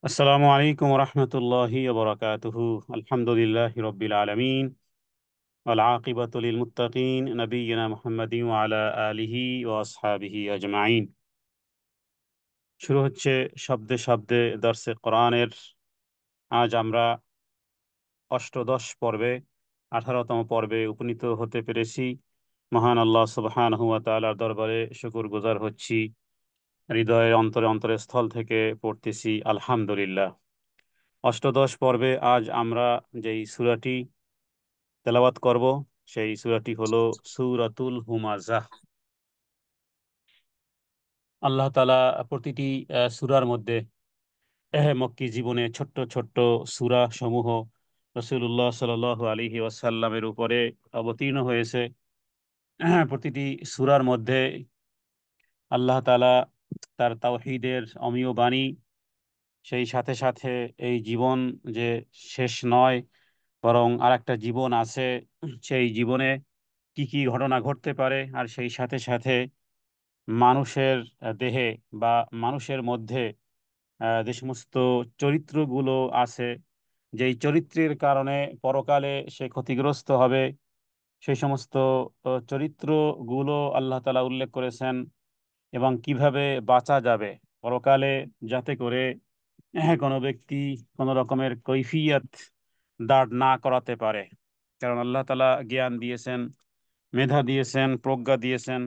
আসসালামু আলাইকুম রহমতুল্লাহি ওবরাকাতুহু। আলহামদুলিল্লাহি রব্বিল আলামিন ওয়াল আকিবাতু লিল মুত্তাকিন নবিয়িনা মুহাম্মাদিন ওয়া আলা আলিহি ওয়া আসহাবিহি আজমাইন। শুরু হচ্ছে শব্দে শব্দে দর্সে কোরআনের। আজ আমরা অষ্টদশ পর্বে 18তম পর্বে উপনীত হতে পেরেছি। মহান আল্লাহ সুবহানাহু ওয়া তাআলার দরবারে শুকরগুজার হচ্ছি। হৃদয়ের অন্তরে অন্তরে স্থল থেকে পড়তেছি আলহামদুলিল্লাহ। অষ্টদশ পর্বে আজ আমরা যেই সূরাটি তেলাওয়াত করব সেই সূরাটি হলো সূরাতুল হুমাযাহ। আল্লাহ তাআলা প্রতিটি সূরার মধ্যে মক্কি জীবনে ছোট্ট ছোট্ট সূরা সমূহ রাসূলুল্লাহ সাল্লাল্লাহু আলাইহি ওয়াসাল্লামের উপরে অবতীর্ণ হয়েছে। প্রতিটি সূরার মধ্যে আল্লাহ তাআলা তার তাওহীদের অমীয় বাণী, সেই সাথে সাথে এই জীবন যে শেষ নয় বরং আরেকটা জীবন আছে, সেই জীবনে কি কি ঘটনা ঘটতে পারে, আর সেই সাথে সাথে মানুষের দেহে বা মানুষের মধ্যে যে সমস্ত চরিত্রগুলো আছে, যেই চরিত্রের কারণে পরকালে সে ক্ষতিগ্রস্ত হবে, সেই সমস্ত চরিত্রগুলো আল্লাহ তাআলা উল্লেখ করেছেন এবং কিভাবে বাঁচা যাবে পরকালে, যাতে করে কোনো ব্যক্তি কোনো রকমের কৈফিয়ত দাঁড় না করাতে পারে। কারণ আল্লাহ তাআলা জ্ঞান দিয়েছেন, মেধা দিয়েছেন, প্রজ্ঞা দিয়েছেন,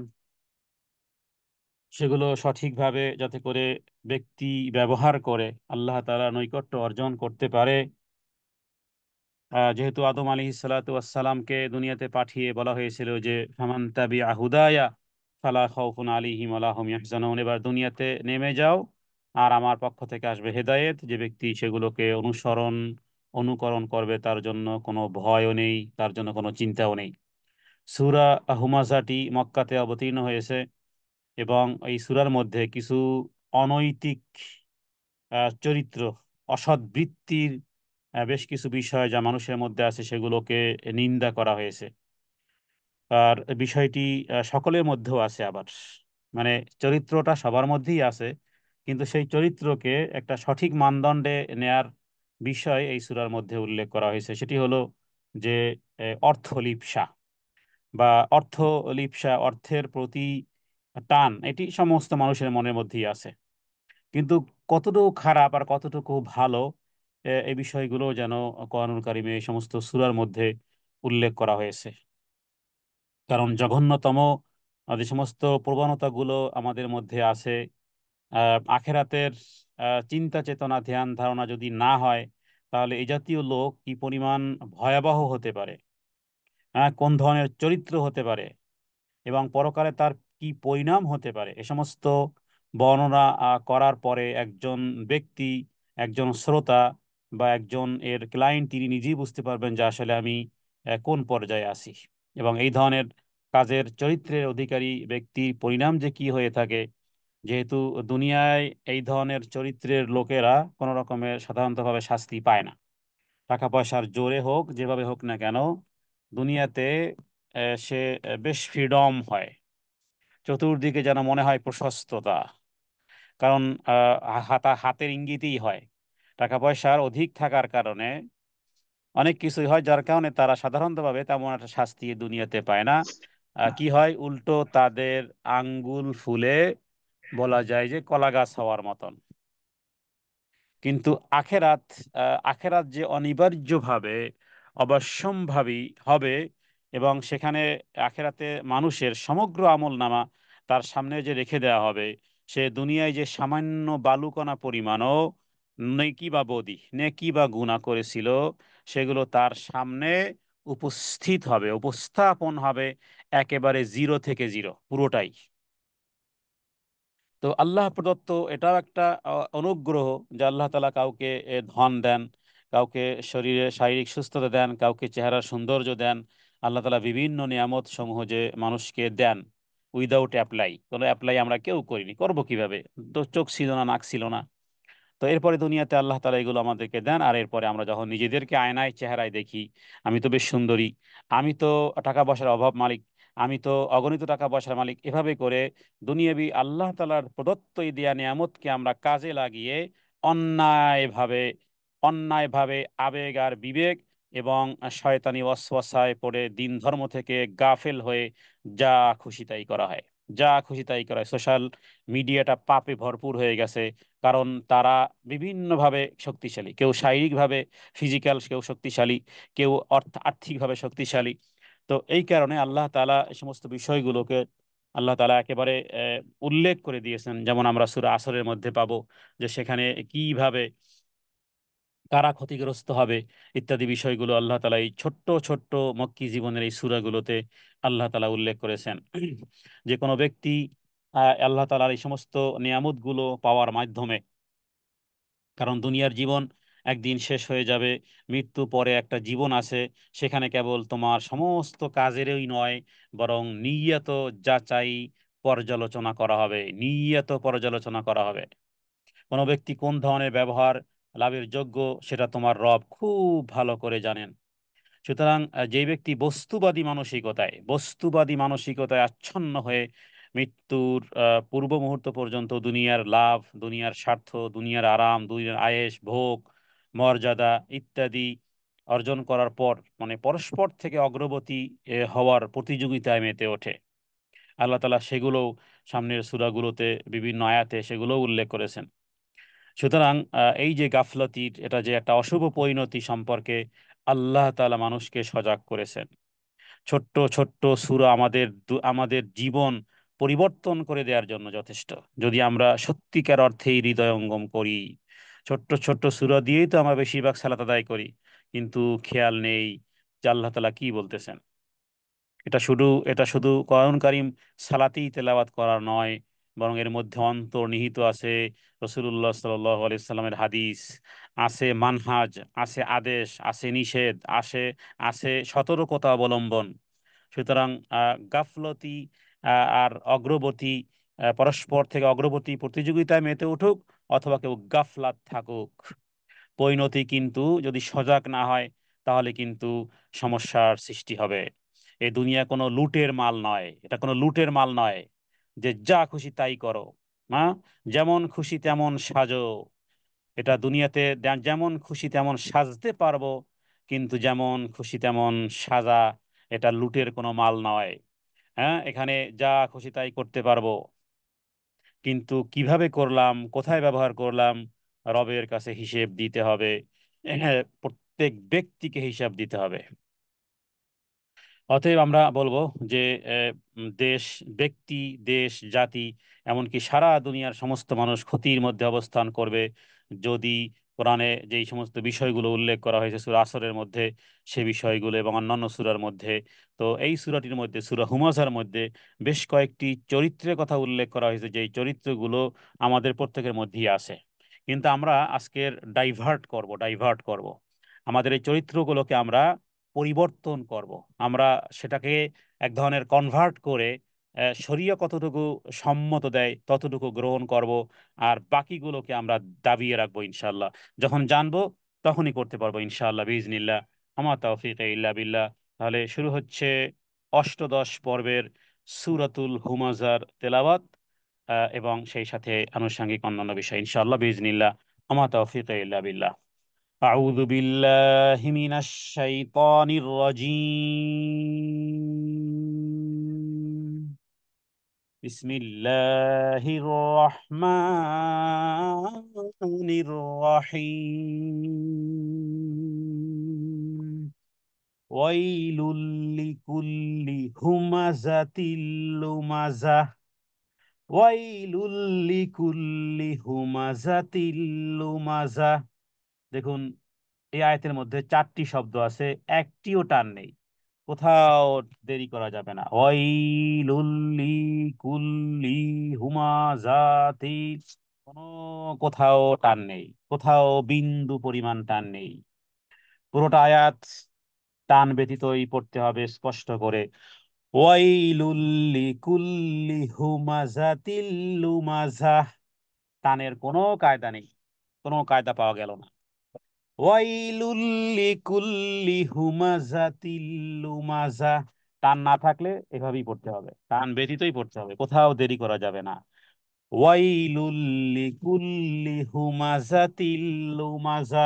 সেগুলো সঠিকভাবে যাতে করে ব্যক্তি ব্যবহার করে আল্লাহ তাআলা নৈকট্য অর্জন করতে পারে। যেহেতু আদম আলাইহিস সালাতু ওয়াস সালামকে দুনিয়াতে পাঠিয়ে বলা হয়েছিল যে ফামান তাবিআ হুদায়া ফালা খাউফুন আলাইহিম ওয়ালা হুম ইয়াহজানুন, এবার দুনিয়াতে নেমে যাও আর আমার পক্ষ থেকে আসবে হেদায়েত, যে ব্যক্তি সেগুলোকে অনুকরণ করবে তার জন্য কোনো ভয়ও নেই, তার জন্য কোনো চিন্তাও নেই। সূরা হুমাযাটি মক্কাতে অবতীর্ণ হয়েছে এবং এই সূরার মধ্যে কিছু অনৈতিক চরিত্র, অসৎ বৃত্তির বেশ কিছু বিষয় যা মানুষের মধ্যে আছে সেগুলোকে নিন্দা করা হয়েছে। আর বিষয়টি সকলের মধ্যেও আছে আবার, মানে চরিত্রটা সবার মধ্যেই আছে, কিন্তু সেই চরিত্রকে একটা সঠিক মানদণ্ডে নেয়ার বিষয় এই সূরার মধ্যে উল্লেখ করা হয়েছে। সেটি হলো যে অর্থলিপ্সা বা অর্থলিপ্সা, অর্থের প্রতি টান, এটি সমস্ত মানুষের মনের মধ্যেই আছে। কিন্তু কতটুকু খারাপ আর কতটুকু ভালো, এই বিষয়গুলো যেন কোরআনুল কারিমে এই সমস্ত সূরার মধ্যে উল্লেখ করা হয়েছে। কারণ জঘন্যতম যে সমস্ত প্রবণতাগুলো আমাদের মধ্যে আছে, আখেরাতের চিন্তা চেতনা ধ্যান ধারণা যদি না হয়, তাহলে এই জাতীয় লোক কি পরিমাণ ভয়াবহ হতে পারে, কোন ধরনের চরিত্র হতে পারে এবং পরকালে তার কি পরিণাম হতে পারে, এ সমস্ত বর্ণনা করার পরে একজন ব্যক্তি, একজন শ্রোতা বা একজন এর ক্লায়েন্ট, তিনি নিজেই বুঝতে পারবেন যে আসলে আমি কোন পর্যায়ে আছি এবং এই ধরনের কাজের চরিত্রের অধিকারী ব্যক্তির পরিণাম যে কি হয়ে থাকে। যেহেতু দুনিয়ায় এই ধরনের চরিত্রের লোকেরা কোনো রকমের সাধারণতভাবে শাস্তি পায় না, টাকা পয়সার জোরে হোক যেভাবে হোক না কেন, দুনিয়াতে সে বেশ ফ্রিডম হয়, চতুর্দিকে যেন মনে হয় প্রশস্ততা। কারণ হাতের ইঙ্গিতেই হয়, টাকা পয়সার অধিক থাকার কারণে অনেক কিছুই হয়, যার কারণে তারা সাধারণতভাবে তেমন একটা শাস্তি দুনিয়াতে পায় না। কি হয় উল্টো, তাদের আঙ্গুল ফুলে বলা যায় যে কলা গাছ হওয়ার মতন। কিন্তু আখেরাত, আখেরাত যে অনিবার্যভাবে অবশ্যম্ভাবী হবে এবং সেখানে আখেরাতে মানুষের সমগ্র আমলনামা তার সামনে যে রেখে দেওয়া হবে, সে দুনিয়ায় যে সামান্য বালুকণা পরিমাণও নেকি বা বদি, নেকি বা গুনাহ করেছিল, সেগুলো তার সামনে উপস্থিত হবে, উপস্থাপন হবে, একেবারে জিরো থেকে জিরো পুরোটাই। তো আল্লাহ প্রদত্ত এটাও একটা অনুগ্রহ যে আল্লাহ তাআলা কাউকে ধন দেন, কাউকে শরীরে শারীরিক সুস্থতা দেন, কাউকে চেহারার সৌন্দর্য দেন। আল্লাহ তাআলা বিভিন্ন নিয়ামত সমূহ যে মানুষকে দেন উইদাউট অ্যাপ্লাই, কোনো অ্যাপ্লাই আমরা কেউ করিনি, করব কিভাবে? তো চোখ ছিল না, নাক ছিল না। তো এরপরে দুনিয়াতে আল্লাহ তাআলা এগুলো আমাদেরকে দেন, আর এরপরে আমরা যখন নিজেদেরকে আয়নায় চেহারায় দেখি, আমি তো বেশ সুন্দরী, আমি তো টাকা পয়সার অভাব মালিক, আমি তো অগণিত টাকা পয়সার মালিক, এভাবে করে দুনিয়াবি আল্লাহ তাআলার প্রদত্ত এই দেয়া নিয়ামতকে আমরা কাজে লাগিয়ে অন্যায়ভাবে অন্যায়ভাবে আবেগ আর বিবেক এবং শয়তানি ওয়াসওয়াসায় পড়ে দিন ধর্ম থেকে গাফেল হয়ে যা খুশি তাই করা হয়। যা খুশি তাই করা হয়। সোশ্যাল মিডিয়াটা পাপে ভরপুর হয়ে গেছে, কারণ তারা বিভিন্নভাবে শক্তিশালী, কেউ শারীরিকভাবে ফিজিক্যাল, কেউ শক্তিশালী, কেউ আর্থিকভাবে শক্তিশালী। তো এই কারণে আল্লাহ তাআলা এই সমস্ত বিষয়গুলোকে আল্লাহ তাআলা একেবারে উল্লেখ করে দিয়েছেন। যেমন আমরা সূরা আসরের মধ্যে পাবো যে সেখানে কিভাবে কারা ক্ষতিগ্রস্ত হবে ইত্যাদি বিষয়গুলো আল্লাহ তাআলা এই ছোট্ট ছোট্ট মক্কি জীবনের এই সূরাগুলোতে আল্লাহ তাআলা উল্লেখ করেছেন। যে কোনো ব্যক্তি আল্লাহ তাআলার এই সমস্ত নিয়ামতগুলো পাওয়ার মাধ্যমে, কারণ দুনিয়ার জীবন একদিন শেষ হয়ে যাবে, মৃত্যু পরে একটা জীবন আছে, সেখানে কেবল তোমার সমস্ত কাজেরই নয়, বরং নিয়ত যাচাই পর্যালোচনা করা হবে, নিয়ত পর্যালোচনা করা হবে। কোনো ব্যক্তি কোন ধরনের ব্যবহার লাভের যোগ্য সেটা তোমার রব খুব ভালো করে জানেন। সুতরাং যে ব্যক্তি বস্তুবাদী মানসিকতায় আচ্ছন্ন হয়ে মৃত্যুর পূর্ব মুহূর্ত পর্যন্ত দুনিয়ার লাভ, দুনিয়ার স্বার্থ, দুনিয়ার আরাম, দুনিয়ার আয়েশ ভোগ, মর্যাদা ইত্যাদি অর্জন করার পর মানে পরস্পর থেকে অগ্রগতি হওয়ার প্রতিযোগিতায় মেতে ওঠে, আল্লাহ তাআলা সেগুলো সামনের সূরাগুলোতে বিভিন্ন আয়াতে সেগুলো উল্লেখ করেছেন। সুতরাং এই যে গাফলতির এটা যে একটা অশুভ পরিণতি সম্পর্কে আল্লাহ তাআলা মানুষকে সজাগ করেছেন। ছোট্ট ছোট্ট সূরা আমাদের জীবন পরিবর্তন করে দেওয়ার জন্য যথেষ্ট, যদি আমরা সত্যিকার অর্থেই হৃদয়ঙ্গম করি। ছোট্ট ছোট্ট সূরা দিয়েই তো আমরা বেশিরভাগ সালাত আদায় করি, কিন্তু খেয়াল নেই যে আল্লাহ তাআলা কি বলতেছেন। এটা শুধু কোরআন কারীম সালাতেই তেলাওয়াত করা নয়, বরং এর মধ্যে অন্তর্নিহিত আছে রাসূলুল্লাহ সাল্লাল্লাহু আলাইহি সাল্লামের হাদিস, আছে মানহাজ, আছে আদেশ, আছে নিষেধ, আছে সতর্কতা অবলম্বন। সুতরাং গাফলতি আর অগ্রগতি, পরস্পর থেকে অগ্রগতি প্রতিযোগিতায় মেতে উঠুক অথবা কেউ গাফলাত থাকুক, পরিণতি কিন্তু যদি সজাগ না হয় তাহলে কিন্তু সমস্যার সৃষ্টি হবে। এই দুনিয়া কোনো লুটের মাল নয়, এটা কোনো লুটের মাল নয় যে যা খুশি তাই করো, হ্যাঁ, যেমন খুশি তেমন সাজো। এটা দুনিয়াতে যেমন খুশি তেমন সাজতে পারবো, কিন্তু যেমন খুশি তেমন সাজা, এটা লুটের কোনো মাল নয়। হ্যাঁ, এখানে যা খুশি তাই করতে পারবো, কিন্তু কিভাবে করলাম, কোথায় ব্যবহার করলাম, রবের কাছে হিসেব দিতে হবে। প্রত্যেক ব্যক্তিকে হিসাব দিতে হবে। অতএব আমরা বলবো যে দেশ, ব্যক্তি, দেশ, জাতি, এমনকি সারা দুনিয়ার সমস্ত মানুষ ক্ষতির মধ্যে অবস্থান করবে যদি কোরআনে যেই সমস্ত বিষয়গুলো উল্লেখ করা হয়েছে সূরা আসরের মধ্যে, সে বিষয়গুলো এবং অন্যান্য সূরার মধ্যে। তো এই সূরাটির মধ্যে, সূরা হুমাজার মধ্যে বেশ কয়েকটি চরিত্রের কথা উল্লেখ করা হয়েছে, যেই চরিত্রগুলো আমাদের প্রত্যেকের মধ্যেই আছে। কিন্তু আমরা আজকের ডাইভার্ট করব আমাদের এই চরিত্রগুলোকে আমরা পরিবর্তন করব। আমরা সেটাকে এক ধরনের কনভার্ট করে শরীয়ত কতটুকু সম্মত দেয় ততটুকু গ্রহণ করব, আর বাকিগুলোকে আমরা দাবিয়ে রাখবো ইনশাল্লাহ। যখন জানবো তখনই করতে পারবো ইনশাআল্লাহ বিইজনিল্লাহ। আমা তাওফীক ইল্লা বিল্লাহ। তাহলে শুরু হচ্ছে অষ্টদশ পর্বের সূরাতুল হুমাজার তেলাওয়াত এবং সেই সাথে আনুষঙ্গিক অন্যান্য বিষয় ইনশাআল্লাহ বিইজনিল্লাহ। আমা তাওফীক ইল্লা বিল্লাহ। أعوذ بالله من الشيطان الرجيم. بسم الله الرحمن الرحيم. ويل لكل همزة لمزة. ويل لكل همزة لمزة. দেখুন, এই আয়াতের মধ্যে চারটি শব্দ আছে, একটিও টান নেই, কোথাও দেরি করা যাবে না। ওয়াইলুল্লি কুল্লি হুমাজাতি, কোনো কোথাও টান নেই, কোথাও বিন্দু পরিমাণ টান নেই। পুরোটা আয়াত টান ব্যতীতই পড়তে হবে স্পষ্ট করে। ওয়াইলুল্লি কুল্লি হুমাজাতিল লুমাজাহ, টানের কোনো কায়দা নেই, কোনো কায়দা পাওয়া গেল না। ওয়াইলুল্লি কুল্লি হুমাজাতিল লুমাজা, টান না থাকলে এভাবেই পড়তে হবে, টান ব্যতীতই পড়তে হবে, কোথাও দেরি করা যাবে না। ওয়াইলুল লিকুল্লি হুমাজাতিল লুমাজা।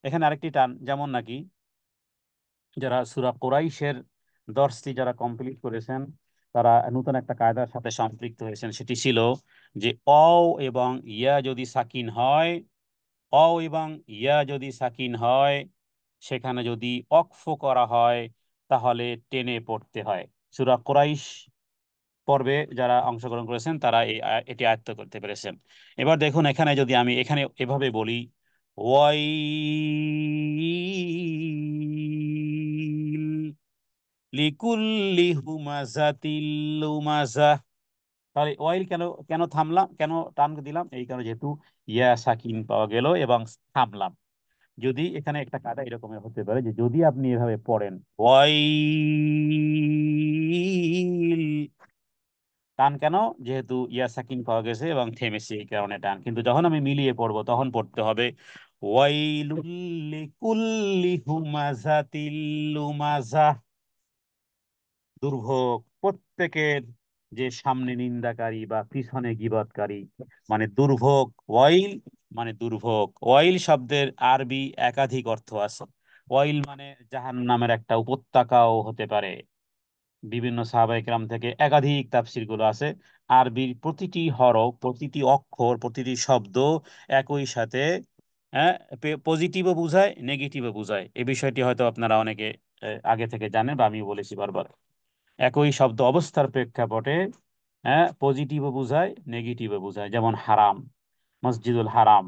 এখানে আরেকটি টান, যেমন নাকি যারা সূরা কুরাইশের দর্সটি যারা কমপ্লিট করেছেন তারা নতুন একটা কায়দার সাথে সম্পৃক্ত হয়েছেন। সেটি ছিল যে অ এবং ইয়া যদি সাকিন হয়, অ এবং ইয়া যদি সাকিন হয়, সেখানে যদি অক্ফ করা হয় তাহলে টেনে পড়তে হয়। সূরা কুরাইশ পর্বে যারা অংশগ্রহণ করেছেন তারা এটি আয়ত্ত করতে পেরেছেন। এবার দেখুন, এখানে যদি আমি এখানে এভাবে বলি ওয়াইল লিকুল্লি হুমাজাতিল লুমাজা, তাহলে ওয়াইল কেন কেন থামলাম, কেন টান দিলাম? এই কারণে যেহেতু ইয়া সাকিন পাওয়া গেল এবং থামলাম। যদি এখানে একটা কায়দা এরকম হতে পারে যে যদি আপনি এভাবে পড়েন ওয়াইল, টান কেন? যেহেতু ইয়া সাকিন পাওয়া গেছে এবং থেমেছে, এই কারণে টান। কিন্তু যখন আমি মিলিয়ে পড়বো তখন পড়তে হবে ওয়াইলুল লিকুল্লি হুমাজাতিল লুমাজা, দুর্ভোগ প্রত্যেকের যে সামনে নিন্দাকারী বা পিছনে গীবতকারী, মানে দুর্ভোগ। ওয়াইল মানে দুর্ভোগ। ওয়াইল শব্দের আরবি একাধিক অর্থ আছে। ওয়াইল মানে জাহান্নামের একটা উপত্যকাও হতে পারে। বিভিন্ন সাহাবায়ে কেরাম থেকে একাধিক তাফসীর গুলো আছে। আরবির প্রতিটি হরফ, প্রতিটি অক্ষর, প্রতিটি শব্দ একই সাথে হ্যাঁ পজিটিভও বোঝায়, নেগেটিভও বোঝায়। এই বিষয়টি হয়তো আপনারা অনেকে আগে থেকে জানেন বা আমিও বলেছি বারবার। একই শব্দ অবস্থার প্রেক্ষাপটে পজিটিভও বোঝায়, নেগেটিভও বোঝায়। যেমন হারাম, মসজিদুল হারাম,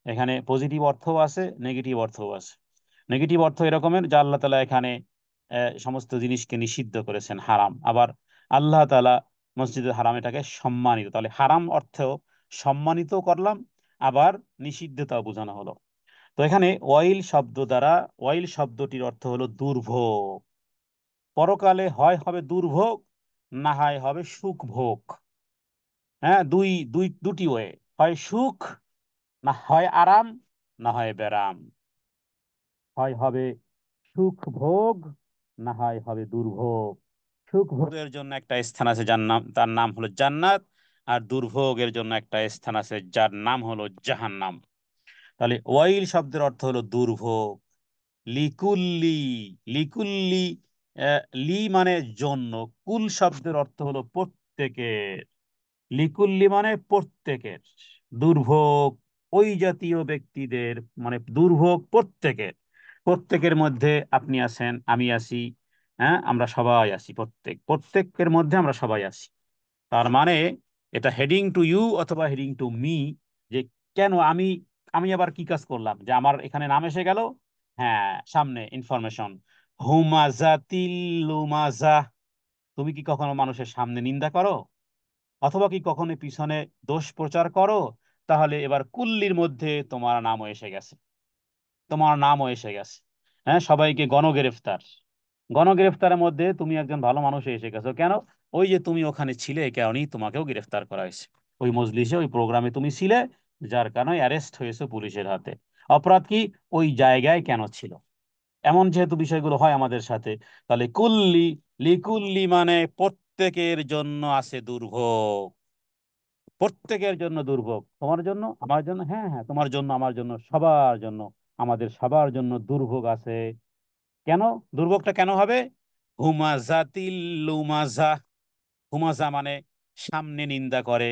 এখানে পজিটিভ অর্থও আছে, নেগেটিভ অর্থও আছে। নেগেটিভ অর্থ এরকমের যে আল্লাহ তাআলা এখানে সমস্ত জিনিসকে নিষিদ্ধ করেছেন, হারাম। আবার আল্লাহ তাআলা মসজিদুল হারাম এটাকে সম্মানিত, তাহলে হারাম অর্থেও সম্মানিত করলাম, আবার নিষিদ্ধতাও বোঝানো হলো। তো এখানে ওয়াইল শব্দ দ্বারা, ওয়াইল শব্দটির অর্থ হলো দুর্ভোগ। পরকালে হয় হবে দুর্ভোগ, না হয় হবে সুখ ভোগ। দুই দুই দুটি ওয়ে, হয় সুখ, না হয় আরাম, না হয় বেরাম। হয় হবে সুখ ভোগ, না হয় হবে দুর্ভোগ। সুখ ভোগের জন্য একটা স্থান আছে যার নাম, তার নাম হলো জান্নাত। আর দুর্ভোগের জন্য একটা স্থান আছে যার নাম হলো জাহান্নাম। তাহলে ওয়াইল শব্দের অর্থ হলো দুর্ভোগ। লিকুল্লি, লিকুল্লি, লি মানে জন্য, কুল শব্দের অর্থ হলো প্রত্যেকের। লিকুল্লি মানে প্রত্যেকের, দুর্ভোগ ওই জাতীয় ব্যক্তিদের, মানে দুর্ভোগ প্রত্যেকের। প্রত্যেকের মধ্যে আপনি আছেন, আমি আছি, আমরা সবাই আছি, প্রত্যেকের মধ্যে আমরা সবাই আছি। তার মানে এটা হেডিং টু ইউ অথবা হেডিং টু মি, যে কেন আমি, আমি আবার কি কাজ করলাম যে আমার এখানে নাম এসে গেল? হ্যাঁ, সামনে ইনফরমেশন হুমাজাতিল লুমাজা। তুমি কি কখনো মানুষের সামনে নিন্দা করো, অথবা কি কখনো পিছনে দোষ প্রচার করো? তাহলে এবার কুল্লির মধ্যে তোমার নামও এসে গেছে, তোমার নামও এসে গেছে। সবাইকে গণগ্রেফতার, গণগ্রেফতারের মধ্যে তুমি একজন ভালো মানুষ এসে গেছো। কেন? ওই যে তুমি ওখানে ছিলে, এই কারণেই তোমাকেও গ্রেফতার করা হয়েছে। ওই মজলিসে, ওই প্রোগ্রামে তুমি ছিলে, যার কারণে অ্যারেস্ট হয়েছে পুলিশের হাতে। অপরাধ কি? ওই জায়গায় কেন ছিল? এমন যেহেতু বিষয়গুলো হয় আমাদের সাথে, তাহলে কুল্লি, লিকুল্লি মানে প্রত্যেকের জন্য আছে দুর্ভোগ। প্রত্যেকের জন্য দুর্ভোগ, তোমার জন্য, আমার জন্য, হ্যাঁ হ্যাঁ, তোমার জন্য, আমার জন্য, সবার জন্য, আমাদের সবার জন্য দুর্ভোগ আছে। কেন? দুর্ভোগটা কেন হবে? হুমাজাতিল লুমাজা। হুমাজা মানে সামনে নিন্দা করে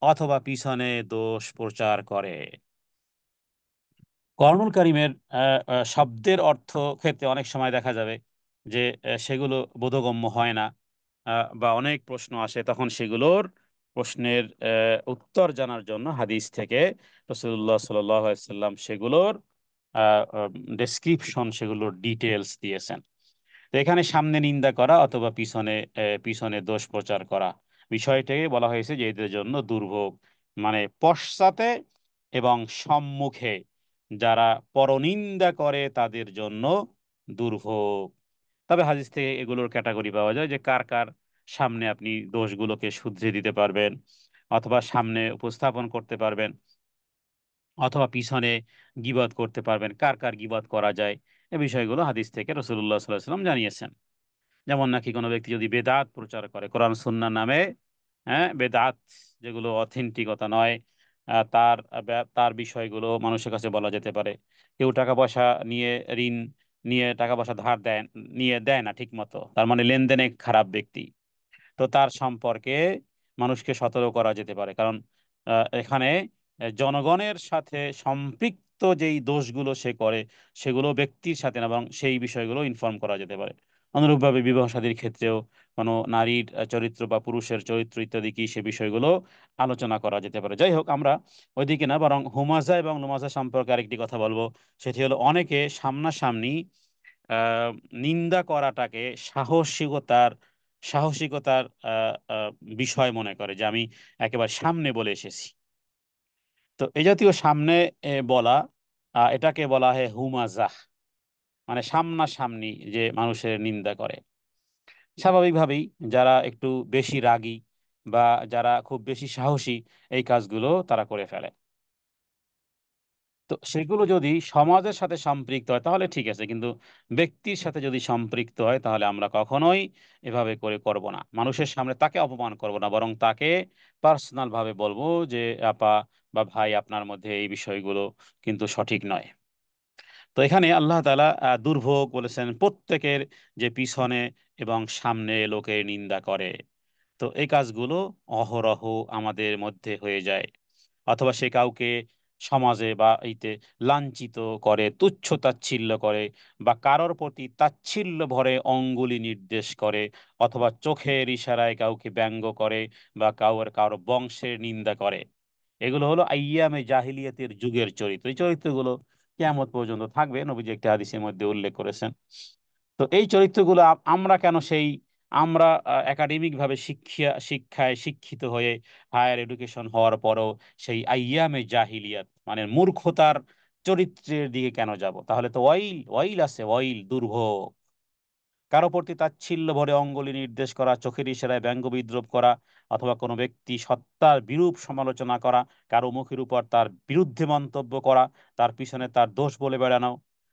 অথবা পিছনে দোষ প্রচার করে। কোরআনুল কারীমের শব্দের অর্থ ক্ষেত্রে অনেক সময় দেখা যাবে যে সেগুলো বোধগম্য হয় না, বা অনেক প্রশ্ন আসে, তখন সেগুলোর প্রশ্নের উত্তর জানার জন্য হাদিস থেকে রাসূলুল্লাহ সাল্লাল্লাহু আলাইহি সাল্লাম সেগুলোর ডেসক্রিপশন, সেগুলোর ডিটেলস দিয়েছেন। তো এখানে সামনে নিন্দা করা অথবা পিছনে পিছনে দোষ প্রচার করা, বিষয়টাকে বলা হয়েছে যে এদের জন্য দুর্ভোগ, মানে পশ্চাতে এবং সম্মুখে যারা পরনিন্দা করে তাদের জন্য দুর্ভোগ। তবে হাদিস থেকে এগুলোর ক্যাটাগরি পাওয়া যায় যে কার কার সামনে আপনি দোষগুলোকে শুধরে দিতে পারবেন, অথবা সামনে উপস্থাপন করতে পারবেন, অথবা পিছনে গীবত করতে পারবেন, কার কার গীবত করা যায়। এই বিষয়গুলো হাদিস থেকে রাসূলুল্লাহ সাল্লাল্লাহু আলাইহি ওয়াসাল্লাম জানিয়েছেন। যেমন নাকি কোনো ব্যক্তি যদি বেদাত প্রচার করে, কোরআন সুন্নাহ নামে বেদাত যেগুলো অথেন্টিকতা নয়, তার বিষয়গুলো মানুষের কাছে বলা যেতে পারে। কেউ টাকা পয়সা নিয়ে, ঋণ নিয়ে টাকা পয়সা ধার দেয়, নিয়ে দেয় না ঠিক মতো, তার মানে লেনদেনে খারাপ ব্যক্তি। তো তার সম্পর্কে মানুষকে সতর্ক করা যেতে পারে, কারণ এখানে জনগণের সাথে সম্পৃক্ত যেই দোষগুলো সে করে সেগুলো ব্যক্তির সাথে না, বরং সেই বিষয়গুলো ইনফর্ম করা যেতে পারে। অনুরূপভাবে বিবাহ শাদীর ক্ষেত্রেও কোনো নারীর চরিত্র বা পুরুষের চরিত্র ইত্যাদি কি, সে বিষয়গুলো আলোচনা করা যেতে পারে। যাই হোক, আমরা ওইদিকে না, বরং হুমাজা এবং লুমাজা সম্পর্কে আরেকটি কথা বলবো। সেটি হলো, অনেকে সামনাসামনি আহ, নিন্দা করাটাকে সাহসিকতার বিষয় মনে করে, যে আমি একেবারে সামনে বলে এসেছি। তো এই জাতীয় সামনে বলা, এটাকে বলা হয় হুমাজাহ, মানে সামনাসামনি যে মানুষের নিন্দা করে। স্বাভাবিকভাবেই যারা একটু বেশি রাগী বা যারা খুব বেশি সাহসী, এই কাজগুলো তারা করে ফেলে। তো সেগুলো যদি সমাজের সাথে সম্পৃক্ত হয় তাহলে ঠিক আছে, কিন্তু ব্যক্তির সাথে যদি সম্পৃক্ত হয় তাহলে আমরা কখনোই এভাবে করে করব না। মানুষের সামনে তাকে অপমান করব না, বরং তাকে পার্সোনাল ভাবে বলবো যে আপা বা ভাই, আপনার মধ্যে এই বিষয়গুলো কিন্তু সঠিক নয়। তো এখানে আল্লাহ তাআলা দুর্ভোগ বলেছেন প্রত্যেকের, যে পিছনে এবং সামনে লোকের নিন্দা করে। তো এই কাজগুলো অহরহ আমাদের মধ্যে হয়ে যায়। অথবা সে কাউকে সমাজে বা এইতে লাঞ্ছিত করে, তুচ্ছ তাচ্ছিল্য করে, বা কারোর প্রতি তাচ্ছিল্য ভরে অঙ্গুলি নির্দেশ করে, অথবা চোখের ইশারায় কাউকে ব্যঙ্গ করে, বা কারো বংশের নিন্দা করে। এগুলো হলো আইয়ামে জাহিলিয়াতের যুগের চরিত্র। এই চরিত্রগুলো কিয়ামত পর্যন্ত থাকবে, নবীজি একটি হাদিসের মধ্যে উল্লেখ করেছেন। তো এই চরিত্রগুলো আমরা কেন সেই, আমরা একাডেমিক ভাবে শিক্ষায় শিক্ষিত হয়ে হায়ার এডুকেশন হওয়ার পরও সেই আইয়ামে জাহিলিয়াত মানে মূর্খতার চরিত্রের দিকে কেন যাব? তাহলে তো ওয়াইল ওয়াইল আছে, ওয়াইল দুর্ভোগ। কারো প্রতি তাচ্ছিল্য ভরে অঙ্গুলি নির্দেশ করা, চোখের ইশারায় ব্যঙ্গ বিদ্রূপ করা, অথবা কোনো ব্যক্তি সত্তার বিরূপ সমালোচনা করা, কারো মুখের উপর তার বিরুদ্ধে মন্তব্য করা, তার পিছনে তার দোষ বলে বেড়ানো,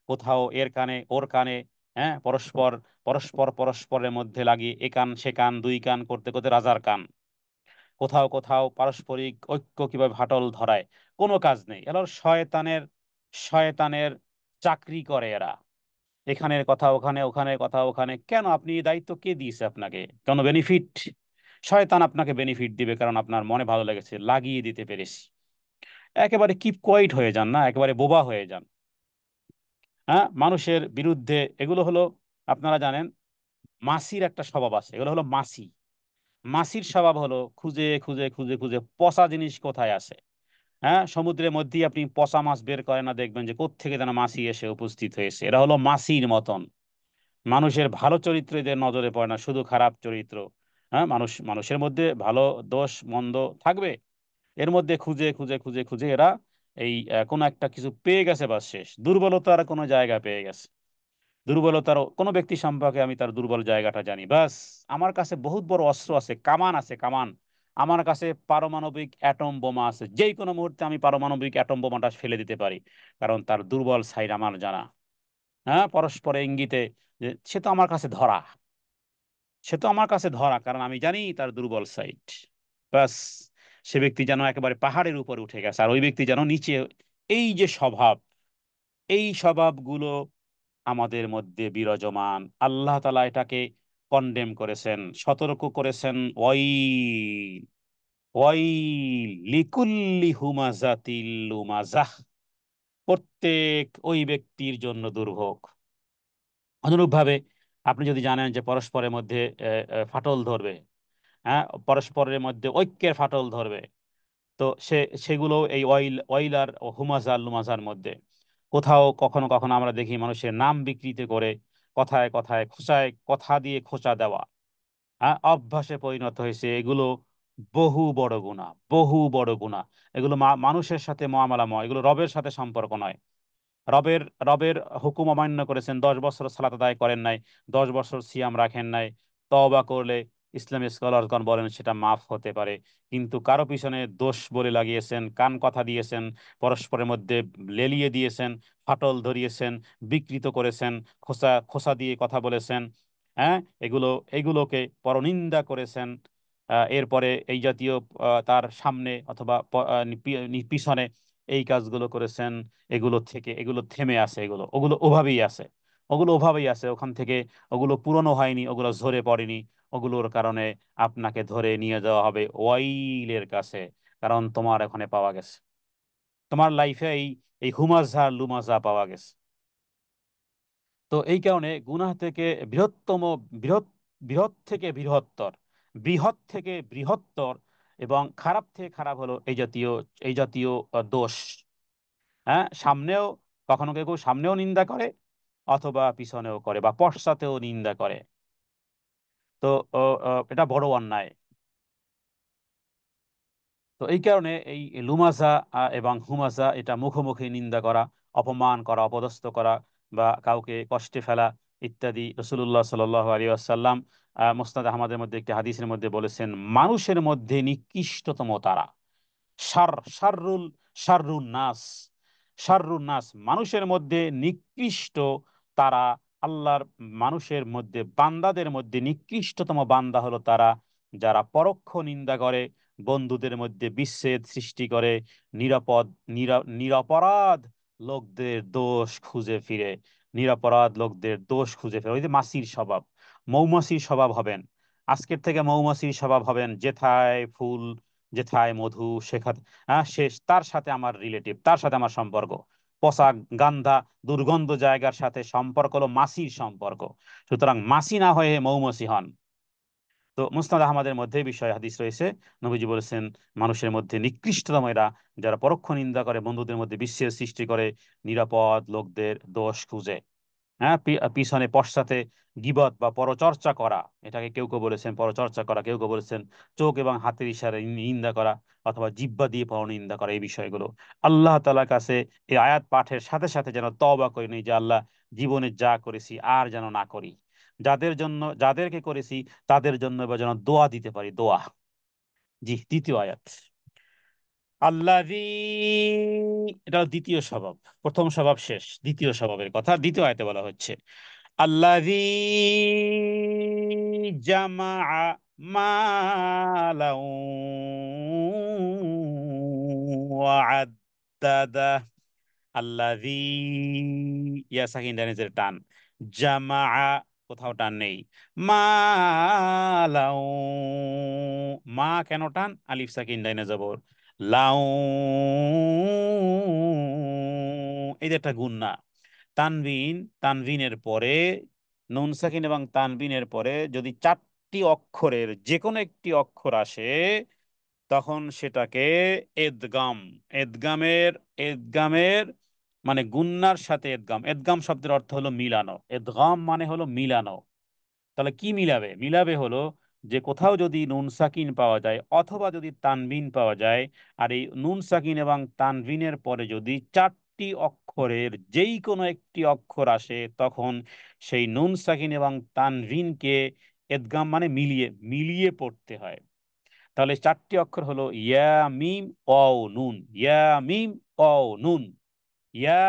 কোথাও এর কানে ওর কানে, হ্যাঁ, পরস্পর পরস্পর পরস্পরের মধ্যে লাগিয়ে এ কান সে কান দুই কান করতে করতে রাজার কান, কোথাও কোথাও পারস্পরিক ঐক্য কিভাবে ফাটল ধরায়, কোনো কাজ নেই। এরা শয়তানের শয়তানের চাকরি করে এরা। এখানের কথা ওখানে, ওখানের কথা ওখানে। কেন? আপনি এই দায়িত্ব কে দিয়েছে আপনাকে? কেন বেনিফিট? শয়তান আপনাকে বেনিফিট দিবে, কারণ আপনার মনে ভালো লেগেছে, লাগিয়ে দিতে পেরেছি। একেবারে কিপ কোয়াইট হয়ে যান না, একেবারে বোবা হয়ে যান। হ্যাঁ, মানুষের বিরুদ্ধে এগুলো হলো, আপনারা জানেন মাছির একটা স্বভাব আছে, এগুলো হলো মাছি। মাছির স্বভাব হলো খুঁজে খুঁজে খুঁজে খুঁজে পচা জিনিস কোথায় আছে। হ্যাঁ, সমুদ্রের মধ্যেই আপনি পচা মাছ বের করেন না, দেখবেন যে কোত্থেকে যেন মাছি এসে উপস্থিত হয়েছে। এরা হলো মাছির মতন। মানুষের ভালো চরিত্র এদের নজরে পড়ে না, শুধু খারাপ চরিত্র। হ্যাঁ, মানুষের মধ্যে ভালো দোষ মন্দ থাকবে, এর মধ্যে খুঁজে খুঁজে খুঁজে খুঁজে এরা এই কোনো একটা কিছু পেয়ে গেছে, বা শেষ দুর্বলতার কোনো জায়গা পেয়ে গেছে। দুর্বলতার কোনো ব্যক্তি সম্পর্কে আমি তার দুর্বল জায়গাটা জানি, বাস আমার কাছে বহুত বড় অস্ত্র আছে, কামান আছে, কামান। আমার কাছে পারমাণবিক অ্যাটম বোমা আছে, যেই কোনো মুহূর্তে আমি পারমাণবিক অ্যাটম বোমাটা ফেলে দিতে পারি, কারণ তার দুর্বল সাইড আমার জানা। হ্যাঁ, পরস্পরের ইঙ্গিতে যে সে তো আমার কাছে ধরা, কারণ আমি জানি তার দুর্বল সাইড। ব্যাস, সে ব্যক্তি যেন একেবারে পাহাড়ের উপর উঠে গেছে, আর ওই ব্যক্তি যেন নিচে। এই যে স্বভাব, এই স্বভাবগুলো আমাদের মধ্যে বিরাজমান। আল্লাহ তাআলা এটাকে কন্ডেম করেছেন, সতর্ক করেছেন। ওয়াইল ওয়াইল লিকুল্লি হুমাজাতিল লুমাজাহ, প্রত্যেক ওই ব্যক্তির জন্য দুর্ভোগ। অনুরূপভাবে আপনি যদি জানেন যে পরস্পরের মধ্যে ফাটল ধরবে, হ্যাঁ, পরস্পরের মধ্যে ঐক্যের ফাটল ধরবে, তো সেগুলো এই অয়েল অয়েল আর হুমাজা লুমাজার মধ্যে। কোথাও কখনো কখনো আমরা দেখি মানুষের নাম বিকৃত করে, কথায় কথায় খোঁচায় কথা দিয়ে খোঁচা দেওয়া, হ্যাঁ, অভ্যাসে পরিণত হয়েছে। এগুলো বহু বড় গুনাহ, বহু বড় গুনাহ। এগুলো মানুষের সাথে মুআমালা, এগুলো রবের সাথে সম্পর্ক নয়। রবের রবের হুকুম অমান্য করেছেন, 10 বছর সালাত আদায় করেন নাই, 10 বছর সিয়াম রাখেন নাই, তওবা করলে ইসলামী স্কলারগণ বলেন সেটা মাফ হতে পারে। কিন্তু কারো পিছনে দোষ বলে লাগিয়েছেন, কান কথা দিয়েছেন, পরস্পরের মধ্যে লেলিয়ে দিয়েছেন, ফাটল ধরিয়েছেন, বিকৃত করেছেন, খোসা খোসা দিয়ে কথা বলেছেন, হ্যাঁ, এগুলোকে পরনিন্দা করেছেন। এরপরে এই জাতীয় তার সামনে অথবা পিছনে এই কাজগুলো করেছেন, এগুলো থেমে আছে, ওগুলো ওভাবেই আছে, ওখান থেকে ওগুলো পুরনো হয়নি, ওগুলো ঝরে পড়েনি, ওগুলোর কারণে আপনাকে ধরে নিয়ে যাওয়া হবে ওয়াইলের কাছে, কারণ তোমার ওখানে পাওয়া গেছে, তোমার লাইফে এই এই হুমাজা লুমাজা পাওয়া গেছে। তো এই কারণে গুনাহ থেকে বৃহত্তম, বৃহৎ বৃহৎ থেকে বৃহত্তর, বৃহৎ থেকে বৃহত্তর এবং খারাপ থেকে খারাপ হলো এই জাতীয় দোষ। হ্যাঁ, সামনেও কখনো কেউ কেউ সামনেও নিন্দা করে, অথবা পিছনেও করে বা পশ্চাতেও নিন্দা করে। তো এটা বড় অন্যায়। তো এই কারণে এই লুমাজা এবং হুমাজা, এটা মুখোমুখি নিন্দা করা, অপমান করা, অপদস্থ করা বা কাউকে কষ্টে ফেলা ইত্যাদি, রসুল্লাহ সাল্লাল্লাহু আলাইহি ওয়াসাল্লাম মুসনাদ আহমদের মধ্যে একটি হাদিসের মধ্যে বলেছেন, মানুষের মধ্যে নিকৃষ্টতম তারা, শার শাররুল শাররুন নাস, শাররুন নাস, মানুষের মধ্যে নিকৃষ্ট তারা, আল্লাহর মানুষের মধ্যে, বান্দাদের মধ্যে নিকৃষ্টতম বান্দা হলো তারা যারা পরোক্ষ নিন্দা করে, বন্ধুদের মধ্যে বিচ্ছেদ সৃষ্টি করে, নিরাপদ নিরপরাধ লোকদের দোষ খুঁজে ফিরে, নিরপরাধ লোকদের দোষ খুঁজে ফিরে, ওই যে মাছির স্বভাব, মৌমাছির স্বভাব হবেন। আজকের থেকে মৌমাছির স্বভাব হবেন, যেথায় ফুল, যেথায় মধু, সেখানে শেষ, তার সাথে আমার রিলেটিভ, তার সাথে আমার সম্পর্ক। পচা, গান্ধা, দুর্গন্ধ জায়গার সাথে সম্পর্ক হলো মাছির সম্পর্ক। সুতরাং মাছি না হয়ে মৌমাছি হন। তো মুসনাদ আহমদের মধ্যে এই বিষয়ে হাদিস রয়েছে, নবীজি বলেছেন, মানুষের মধ্যে নিকৃষ্টতম এরা যারা পরোক্ষ নিন্দা করে, বন্ধুদের মধ্যে বিচ্ছেদ সৃষ্টি করে, নিরাপদ লোকদের দোষ খুঁজে। হ্যাঁ, পিছনে পশ্চাতে গীবত বা পরচর্চা করা, এটাকে কেউ কেউ বলেছেন পরচর্চা করা, কেউ কেউ বলেছেন চোখ এবং হাতের ইশারায় নিন্দা করা, অথবা জিহ্বা দিয়ে পরনিন্দা করা। এই বিষয়গুলো আল্লাহ তাআলার কাছে এই আয়াত পাঠের সাথে সাথে যেন তওবা করে নিই, যে আল্লাহ, জীবনে যা করেছি আর যেন না করি, যাদেরকে করেছি তাদের জন্য এবার যেন দোয়া দিতে পারি, দোয়া। জি, দ্বিতীয় আয়াত, আল্লাযী, এটা হলো দ্বিতীয় স্বভাব। প্রথম স্বভাব শেষ, দ্বিতীয় স্বভাবের কথা দ্বিতীয় আয়াতে বলা হচ্ছে। আল্লাযী জামাআ মালান ওয়া আদ্দাদা। আল্লাযী, ইয়া সাকিন ডাইনের টান, জামাআ কোথাও টান নেই, মালাউ, মা কেন টান, আলিফ সাকিন ডাইনে জবর, লাউ, এই যে একটা গুন্না, তানবিন, তানবিনের পরে নুন সাকিন এবং তানবিনের পরে যদি চারটি অক্ষরের যে কোনো একটি অক্ষর আসে, তখন সেটাকে এদগাম, এদগামের এদগামের মানে গুন্নার সাথে এদগাম, এদগাম শব্দের অর্থ হলো মিলানো, এদগাম মানে হলো মিলানো। তাহলে কি মিলাবে, মিলাবে হলো যে কোথাও যদি নুন সাকিন পাওয়া যায় অথবা যদি তানবিন পাওয়া যায়, আর এই নুন সাকিন এবং তানবিনের পরে যদি চারটি অক্ষরের যেই কোনো একটি অক্ষর আসে, তখন সেই নুন সাকিন এবং তানবিনকে এদগাম মানে মিলিয়ে মিলিয়ে পড়তে হয়। তাহলে চারটি অক্ষর হলো ইয়া, মিম, অও, নুন, ইয়া, মিম, অও, নুন, ইয়া,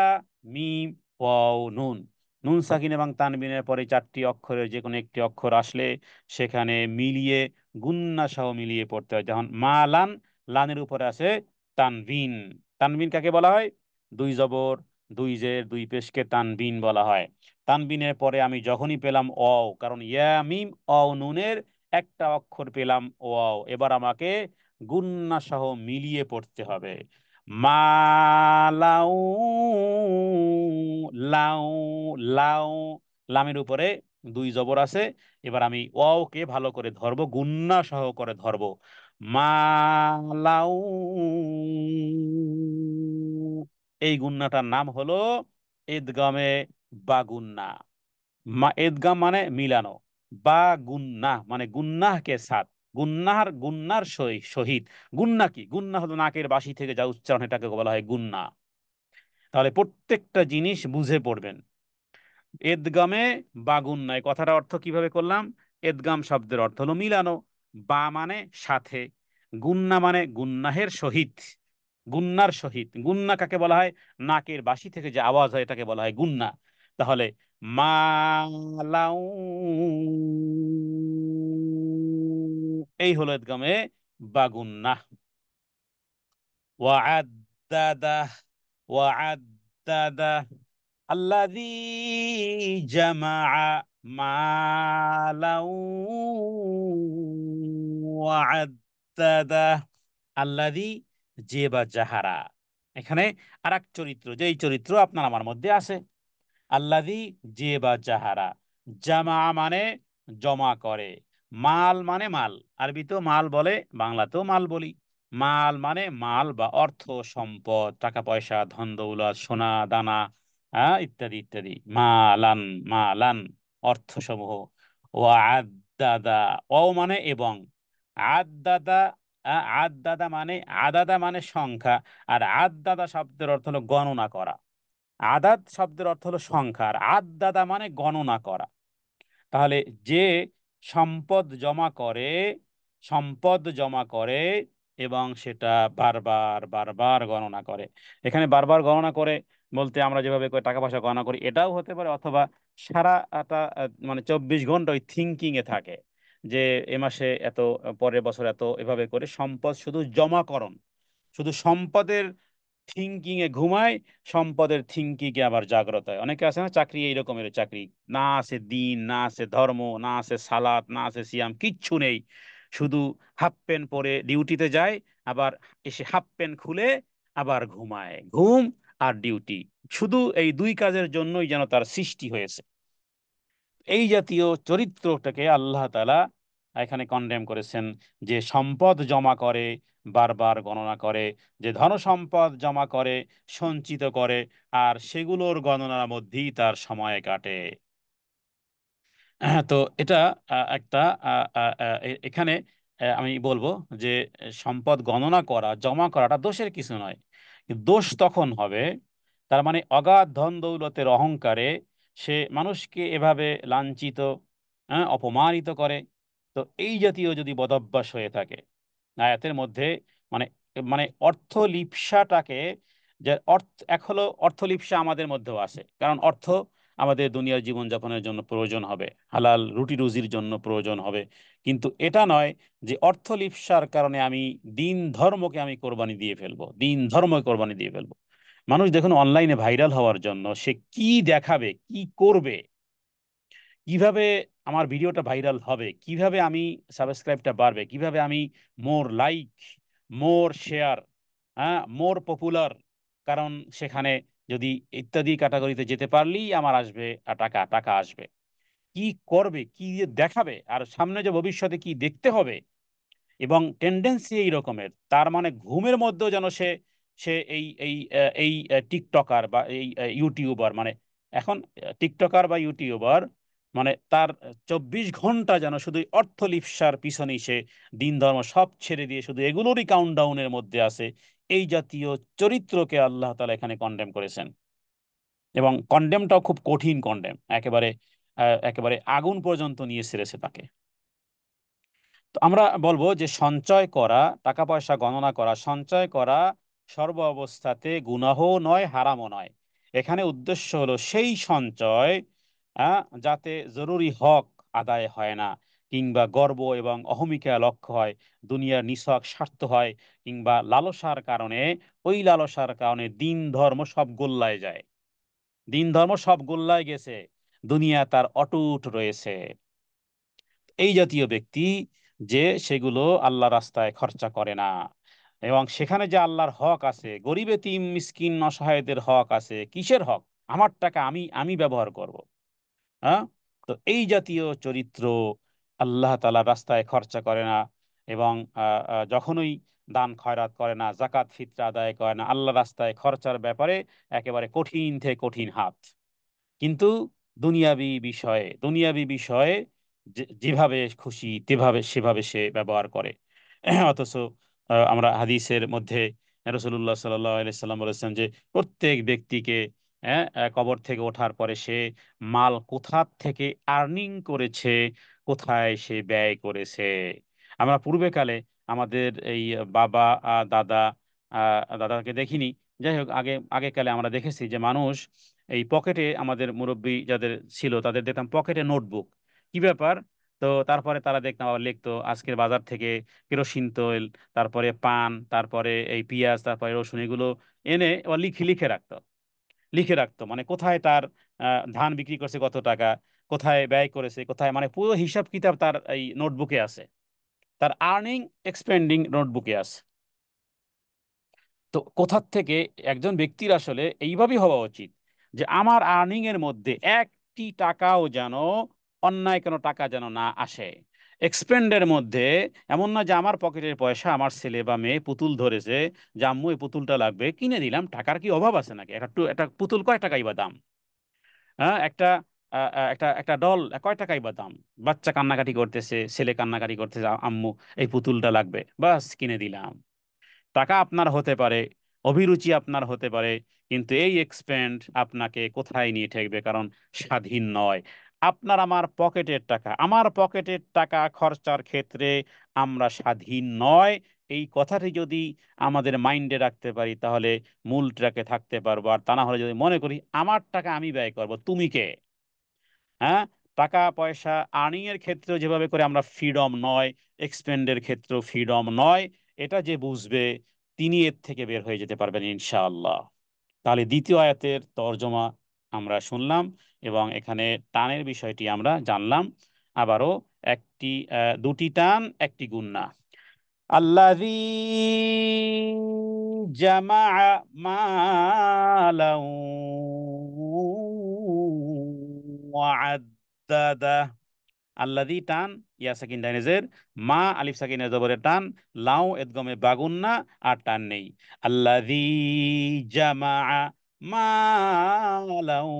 মিম, ওয়াও, নুন। নুন সাকিন এবং তানবিনের পরে চারটি অক্ষরের যে কোনো একটি অক্ষর আসলে সেখানে মিলিয়ে, গুন্না সহ মিলিয়ে পড়তে হয়। যেমন মালান, লানের উপরে আছে তানবিন। তানবিন কাকে বলা হয়? দুই জবর, দুই জের, দুই পেশকে তানবিন বলা হয়। তানবিনের পরে আমি যখনই পেলাম অও, কারণ ইয়া, মিম, অও, নুনের একটা অক্ষর পেলাম ওয়াও, এবার আমাকে গুন্না সহ মিলিয়ে পড়তে হবে। মালাউ, লাউ, লাউ, লামের উপরে দুই জবর আছে, এবার আমি ওয়াওকে ভালো করে ধরবো, গুন্না সহ করে ধরবো। মালাউ, এই গুন্নাটার নাম হলো ইদগামে বা গুন্না। এদগাম মানে মিলানো, বা গুন্নাহ মানে গুন্নাহকে সাথ, গুন্নার সহিত। গুন্না কি? গুন্না হলো নাকের বাসি থেকে যা উচ্চারণ, এটাকে বলা হয় গুন্না। তাহলে প্রত্যেকটা জিনিস বুঝে পড়বেন। এদগামে বা গুন্নায়, কথার অর্থ কিভাবে করলাম? এদগাম শব্দের অর্থ হলো মিলানো, বা মানে সাথে, গুন্না মানে গুন্নাহের সহিত, গুন্নার সহিত। গুন্না কাকে বলা হয়? নাকের বাসি থেকে যে আওয়াজ হয় এটাকে বলা হয় গুন্না। তাহলে মালাউ, এই হলো ইদগামে বাগুন্নাহ। ওয়া'আদ্দাদাহ, ওয়া'আদ্দাদাহ আল্লাযী জামাআ মালাউ ওয়া'আদ্দাদাহ। আল্লাযী, যে বা যাহারা, এখানে আরেক চরিত্র, যেই চরিত্র আপনার আমার মধ্যে আছে। আল্লাযী, যে বা যাহারা, জামা মানে জমা করে, মাল মানে মাল, আরবিতেও মাল বলে, বাংলাতেও মাল বলি। মাল মানে মাল বা অর্থ সম্পদ, টাকা পয়সা, ধন দৌলত, সোনা দানা, ইত্যাদি ইত্যাদি। Malan, Malan অর্থসমূহ। ও আদাদা, ও মানে এবং, আদাদা, আদাদা মানে, আদাদা মানে সংখ্যা, আর আদাদা শব্দের অর্থ হলো গণনা করা। আদাদ শব্দের অর্থ হলো সংখ্যা, আর আদাদা মানে গণনা করা। তাহলে যে সম্পদ জমা করে, সম্পদ জমা করে এবং সেটা বারবার বারবার গণনা করে। এখানে বারবার গণনা করে বলতে আমরা যেভাবে করে টাকা পয়সা গণনা করি এটাও হতে পারে, অথবা সারাটা মানে 24 ঘন্টা ওই থিঙ্কিং এ থাকে যে এ মাসে এত, পরের বছর এত, এভাবে করে সম্পদ শুধু জমাকরণ, শুধু সম্পদের থিঙ্কিং এ ঘুমায়, সম্পদের থিঙ্কিং এ আবার জাগ্রত হয়। অনেকে আছে না, চাকরি এই রকমের চাকরি, না আছে দিন, না আছে ধর্ম, না আছে সালাত, না আছে সিয়াম, কিচ্ছু নেই। শুধু হাফ প্যান্ট পরে ডিউটিতে যায়, আবার এসে হাফ প্যান্ট খুলে আবার ঘুমায়। ঘুম আর ডিউটি, শুধু এই দুই কাজের জন্যই যেন তার সৃষ্টি হয়েছে। এই জাতীয় চরিত্রটাকে আল্লাহ তাআলা এখানে কনডেম করেছেন, যে সম্পদ জমা করে, বারবার গণনা করে, যে ধন সম্পদ জমা করে, সঞ্চিত করে, আর সেগুলোর গণনার মধ্যেই তার সময় কাটে। তো এটা একটা এখানে আমি বলবো যে সম্পদ গণনা করা, জমা করাটা দোষের কিছু নয়। কিন্তু দোষ তখন হবে, তার মানে অগাধ ধন দৌলতের অহংকারে সে মানুষকে এভাবে লাঞ্ছিত, অপমানিত করে। তো এই জাতীয় যদি বদভ্যাস হয়ে থাকে, আয়াতের মধ্যে মানে, মানে অর্থ লিপ্সাটাকে, যে অর্থ, এক হলো অর্থ লিপ্সা আমাদের মধ্যেও আছে, কারণ অর্থ আমাদের দুনিয়ার জীবনযাপনের জন্য প্রয়োজন হবে, হালাল রুটি রুজির জন্য প্রয়োজন হবে। কিন্তু এটা নয় যে অর্থ লিপ্সার কারণে আমি দিন ধর্মকে আমি কোরবানি দিয়ে ফেলবো, দিন ধর্ম কোরবানি দিয়ে ফেলবো। মানুষ দেখুন অনলাইনে ভাইরাল হওয়ার জন্য সে কি দেখাবে, কি করবে, কিভাবে আমার ভিডিওটা ভাইরাল হবে, কিভাবে আমি সাবস্ক্রাইবটা বাড়বে, কিভাবে আমি মোর লাইক, মোর শেয়ার, মোর পপুলার, কারণ সেখানে যদি ইত্যাদি ক্যাটাগরিতে যেতে পারলেই আমার আসবে টাকা, টাকা আসবে। কি করবে, কি দিয়ে দেখাবে, আর সামনে যে ভবিষ্যতে কি দেখতে হবে, এবং টেন্ডেন্সি এই রকমের, তার মানে ঘুমের মধ্যেও যেন সে সে এই এই এই টিকটকার বা এই ইউটিউবার, মানে এখন টিকটকার বা ইউটিউবার, মানে তার 24 ঘন্টা যেন শুধু এই অর্থলিপ্সার পিছনেই সে দিন ধর্ম সব ছেড়ে দিয়ে শুধু এগুলোরই কাউন্টডাউনের মধ্যে আছে। এই জাতীয় চরিত্রকে আল্লাহ তাআলা এখানে কন্ডেম করেছেন, এবং কন্ডেমটাও খুব কঠিন কন্ডেম, একেবারে একেবারে আগুন পর্যন্ত নিয়ে ছেড়েছে তাকে। তো আমরা বলবো যে সঞ্চয় করা, টাকা পয়সা গণনা করা, সঞ্চয় করা সর্ব অবস্থাতে গুনাহ নয়, হারামও নয়। এখানে উদ্দেশ্য হলো সেই সঞ্চয় যাতে জরুরি হক আদায় হয় না, কিংবা গর্ব এবং অহমিকা লক্ষ্য হয়, দুনিয়ার নিছক স্বার্থ হয়, কিংবা লালসার কারণে, ওই লালসার কারণে দিন ধর্ম সব গোল্লায় যায়। দিন ধর্ম সব গোল্লায় গেছে, দুনিয়া তার অটুট রয়েছে। এই জাতীয় ব্যক্তি যে সেগুলো আল্লাহ রাস্তায় খরচা করে না, এবং সেখানে যে আল্লাহর হক আছে, গরিব এতিম মিসকিন অসহায়দের হক আছে, কিসের হক, আমার টাকা আমি আমি ব্যবহার করব। হ্যাঁ, তো এই জাতীয় চরিত্র আল্লাহ তাআলা রাস্তায় খরচা করে না, এবং যখনই দান খয়রাত করে না, জাকাত ফিতরা আদায় করে না, আল্লাহ রাস্তায় খরচার ব্যাপারে একেবারে কঠিন থেকে কঠিন হাত। কিন্তু দুনিয়াবি বিষয়ে যেভাবে খুশি তেভাবে সেভাবে সে ব্যবহার করে। অথচ আমরা হাদিসের মধ্যে রাসূলুল্লাহ সাল্লাল্লাহু আলাইহি সাল্লাম বলেছেন যে প্রত্যেক ব্যক্তিকে কবর থেকে ওঠার পরে সে মাল কোথা থেকে আর্নিং করেছে, কোথায় সে ব্যয় করেছে। আমরা পূর্বেকালে আমাদের এই বাবা, দাদা, দাদাকে দেখিনি, যাই হোক, আগেকালে আমরা দেখেছি যে মানুষ এই পকেটে, আমাদের মুরব্বি যাদের ছিল তাদের দেখতাম পকেটে নোটবুক। কি ব্যাপার, তো তারপরে তারা দেখতাম আবার লিখতো আজকের বাজার থেকে কেরোসিন তেল, তারপরে পান, তারপরে এই পেঁয়াজ, তারপরে রসুন, এগুলো এনে আবার লিখে লিখে রাখতো। লিখে রাখতো মানে কোথায় তার ধান বিক্রি করছে কত টাকা, কোথায় ব্যয় করেছে, কোথায়, মানে পুরো হিসাব কিতাব তার এই নোটবুকে আছে, তার আর্নিং এক্সপেন্ডিং নোটবুকে আছে। তো কোথার থেকে একজন ব্যক্তির আসলে এইভাবেই হওয়া উচিত যে আমার আর্নিং এর মধ্যে একটি টাকাও যেন অন্যায় কোনো টাকা যেন না আসে। এক্সপেন্ডের মধ্যে এমন না যে আমার পকেটের পয়সা, আমার ছেলে বা মেয়ে পুতুল ধরেছে যে আম্মু এই পুতুলটা লাগবে, কিনে দিলাম, টাকার কি অভাব আছে নাকি? একটা পুতুল কয় টাকাই বা দাম? হ্যাঁ, একটা একটা ডল কয় টাকাই বা দাম? বাচ্চা কান্নাকাটি করতেছে, ছেলে কান্নাকাটি করতেছে, আম্মু এই পুতুলটা লাগবে, বাস কিনে দিলাম। টাকা আপনার হতে পারে, অভিরুচি আপনার হতে পারে, কিন্তু এই এক্সপেন্ড আপনাকে কোথায় নিয়ে ঠেকবে? কারণ স্বাধীন নয়। আপনার আমার পকেটের টাকা, আমার পকেটের টাকা খরচার ক্ষেত্রে আমরা স্বাধীন নয়। এই কথাটি যদি আমাদের মাইন্ডে রাখতে পারি তাহলে মূল ট্র্যাকে থাকতে পারবো। আর তা না হলে যদি মনে করি আমার টাকা আমি ব্যয় করব, তুমি কে? হ্যাঁ, টাকা পয়সা আর্নিং এর ক্ষেত্রেও যেভাবে করে আমরা ফ্রিডম নয়, এক্সপেন্ডের ক্ষেত্রেও ফ্রিডম নয়, এটা যে বুঝবে তিনি এর থেকে বের হয়ে যেতে পারবেন ইনশাআল্লাহ। তাহলে দ্বিতীয় আয়াতের তর্জমা আমরা শুনলাম এবং এখানে টানের বিষয়টি আমরা জানলাম। আবারও একটি দুটি টান, একটি গুণনা। আল্লাযী জামাআ মালান ওয়া আদ্দাদা। আল্লাযী টান, ইয়া সাকিন ডাইনেজের, মা আলিফ সাকিনের জবরে টান, লাউ এদগমে বাগুন্না, আর টান নেই। আল্লাযী জামাআ মালাউ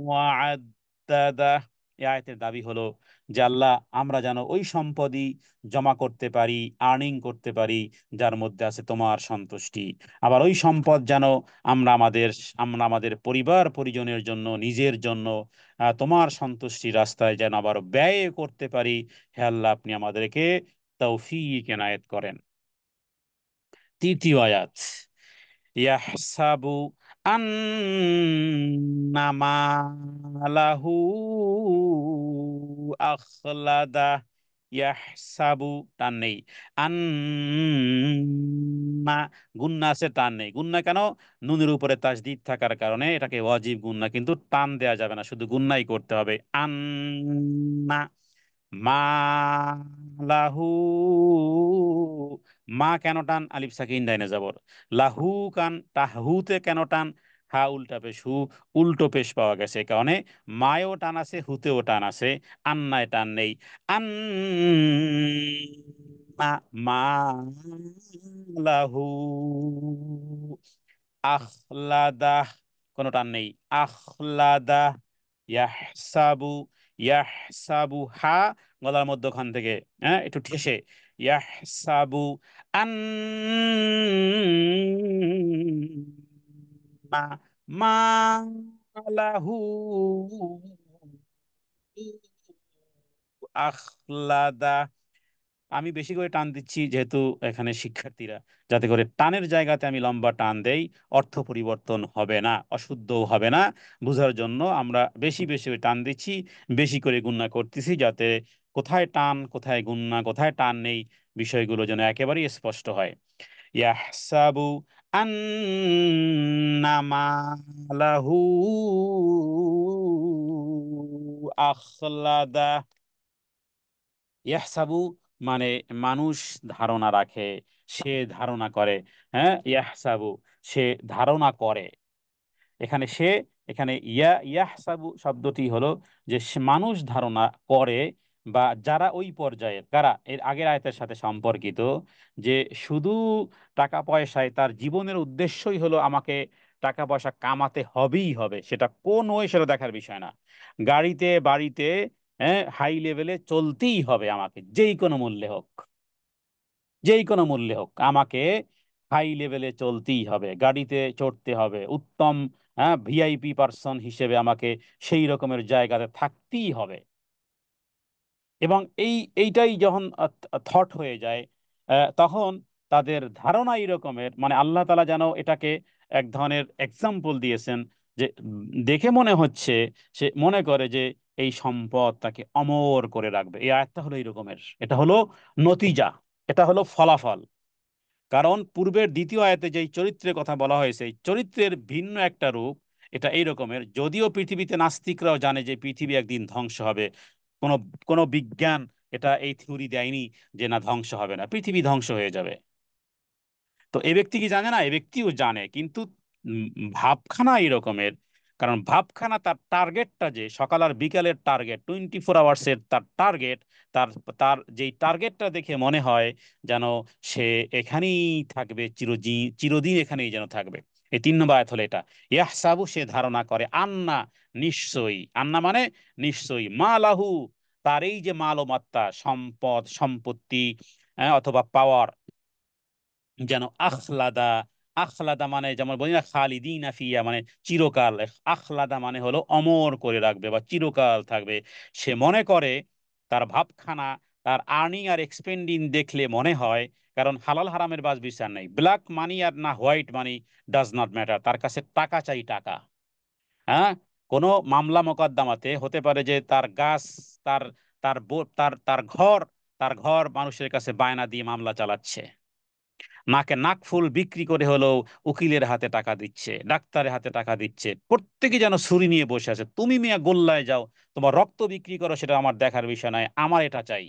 ওয়া আদ্দাদা। এই আয়াতের দাবি হলো যে আল্লাহ, আমরা যেন ওই সম্পদই জমা করতে পারি, আর্নিং করতে পারি যার মধ্যে আছে তোমার সন্তুষ্টি। আবার ওই সম্পদ যেন আমরা আমাদের আমরা আমাদের পরিবার পরিজনের জন্য, নিজের জন্য তোমার সন্তুষ্টির রাস্তায় যেন আবার ব্যয় করতে পারি। হে আল্লাহ, আপনি আমাদেরকে তৌফিক এনায়েত করেন। তৃতীয় আয়াত, ইয়াহসাবু আন্নামা লাহু আখলাদা। ইয়াহসাবু টান নেই, আন্না গুন্না আছে, টান নেই। গুন্না কেন? নুনের উপরে তাসদিদ থাকার কারণে এটাকে ওয়াজিব গুন্না, কিন্তু টান দেয়া যাবে না, শুধু গুন্নাই করতে হবে। আন্না মা লাহু, মা কেন টান? আলিফ সাকিন ডাইনে যাবর। লাহু কান তাহুতে কেন টান? হা উল্টা পেশ হু, উল্টো পেশ পাওয়া গেছে, এ কারণে মায়ও টান আছে, হুতেও টান আছে, আন্নায় টান নেই। আন মা লাহু আখলাদাহ, কোনো টান নেই। আখলাদাহ। ইয়াহসাবু, ইয়াহসাবু হা গলার মধ্যখান থেকে, হ্যাঁ, একটু ঠেসে, ইয়াহসাবু আন্না মা লাহু আখলাদা। আমি বেশি করে টান দিচ্ছি যেহেতু এখানে শিক্ষার্থীরা, যাতে করে টানের জায়গাতে আমি লম্বা টান দেই, অর্থ পরিবর্তন হবে না, অশুদ্ধও হবে না। বোঝার জন্য আমরা বেশি বেশি করে টান দিচ্ছি, বেশি করে গুণনা করতেছি, যাতে কোথায় টান, কোথায় গুণনা, কোথায় টান নেই, বিষয়গুলো যেন একেবারেই স্পষ্ট হয়। ইয়াহসাবু আন্নামা লাহু আখলাদা। ইয়াহসাবু মানে মানুষ ধারণা রাখে, সে ধারণা করে। হ্যাঁ, ইয়াহসাবু সে ধারণা করে। এখানে সে, এখানে ইয়াহসাবু শব্দটি হলো যে মানুষ ধারণা করে, বা যারা ওই পর্যায়ের, কারা এর আগের আয়াতের সাথে সম্পর্কিত, যে শুধু টাকা পয়সায় তার জীবনের উদ্দেশ্যই হলো আমাকে টাকা পয়সা কামাতে হবেই হবে, সেটা কোন ওয়ে সেটা দেখার বিষয় না। গাড়িতে বাড়িতে, হ্যাঁ, হাই লেভেলে চলতেই হবে আমাকে, যেই কোনো মূল্যে হোক, যেই কোনো মূল্যে হোক আমাকে হাই লেভেলে চলতেই হবে, গাড়িতে চড়তে হবে, উত্তম, হ্যাঁ, ভিআইপি পার্সন হিসেবে আমাকে সেই রকমের জায়গাতে থাকতেই হবে। এবং এইটাই যখন থট হয়ে যায়, তখন তাদের ধারণা এই রকমের, মানে আল্লাহ তাআলা যেন এটাকে এক ধরনের এক্সাম্পল দিয়েছেন যে দেখে মনে হচ্ছে, সে মনে করে যে এই সম্পদ তাকে অমর করে রাখবে। এই আয়াতটা হলো এই রকমের, এটা হলো নতিজা, এটা হলো ফলাফল। কারণ পূর্বের দ্বিতীয় আয়াতে যেই চরিত্রের কথা বলা হয়েছে, এই চরিত্রের ভিন্ন একটা রূপ, এটা এই রকমের। যদিও পৃথিবীতে নাস্তিকরাও জানে যে পৃথিবী একদিন ধ্বংস হবে, কোনো কোনো বিজ্ঞান এটা এই থিওরি দেয়নি যে না ধ্বংস হবে না, পৃথিবী ধ্বংস হয়ে যাবে। তো এ ব্যক্তি কি জানে না? এ ব্যক্তিও জানে, কিন্তু উম, ভাবখানা এই রকমের। কারণ ভাবখানা তার টার্গেটটা যে সকাল আর বিকালের টার্গেট, 24 আওয়ার্স এর তার টার্গেট, তার তার যেই টার্গেটটা দেখে মনে হয় যেন সে এখানেই থাকবে, চিরদিন এখানেই যেন থাকবে। এই 3 নম্বর আয়াত হলো এটা। ইয়াহসাবু, সে ধারণা করে, আন্না, নিশ্চয়ই, আন্না মানে নিশ্চয়ই, মা লাহু, তার এই যে মাল ও মাত্তা, সম্পদ সম্পত্তি, অথবা পাওয়ার, যেন আখলাদা, আখলাদা মানে যেমন বলি না খালিদিনা ফিয়া মানে চিরকাল, আখলাদা মানে হলো অমর করে রাখবে বা চিরকাল থাকবে। সে মনে করে, তার ভাবখানা, তার আর্নিং আর এক্সপেন্ডিং দেখলে মনে হয়, কারণ হালাল হারামের বাজ বিচার নেই, ব্ল্যাক মানি আর না white money does not matter, তার কাছে টাকা চাই, টাকা। হ্যাঁ, কোনো মামলা মোকদ্দমাতে হতে পারে যে তার গাছ, তার তার ঘর, তার ঘর মানুষের কাছে বায়না দিয়ে মামলা চালাচ্ছে, নাকে নাকফুল বিক্রি করে হলেও উকিলের হাতে টাকা দিচ্ছে, ডাক্তারের হাতে টাকা দিচ্ছে, প্রত্যেকে যেন ছুরি নিয়ে বসে আছে। তুমি মিয়া গোল্লায় যাও, তোমার রক্ত বিক্রি করো, সেটা আমার দেখার বিষয় নয়, আমার এটা চাই।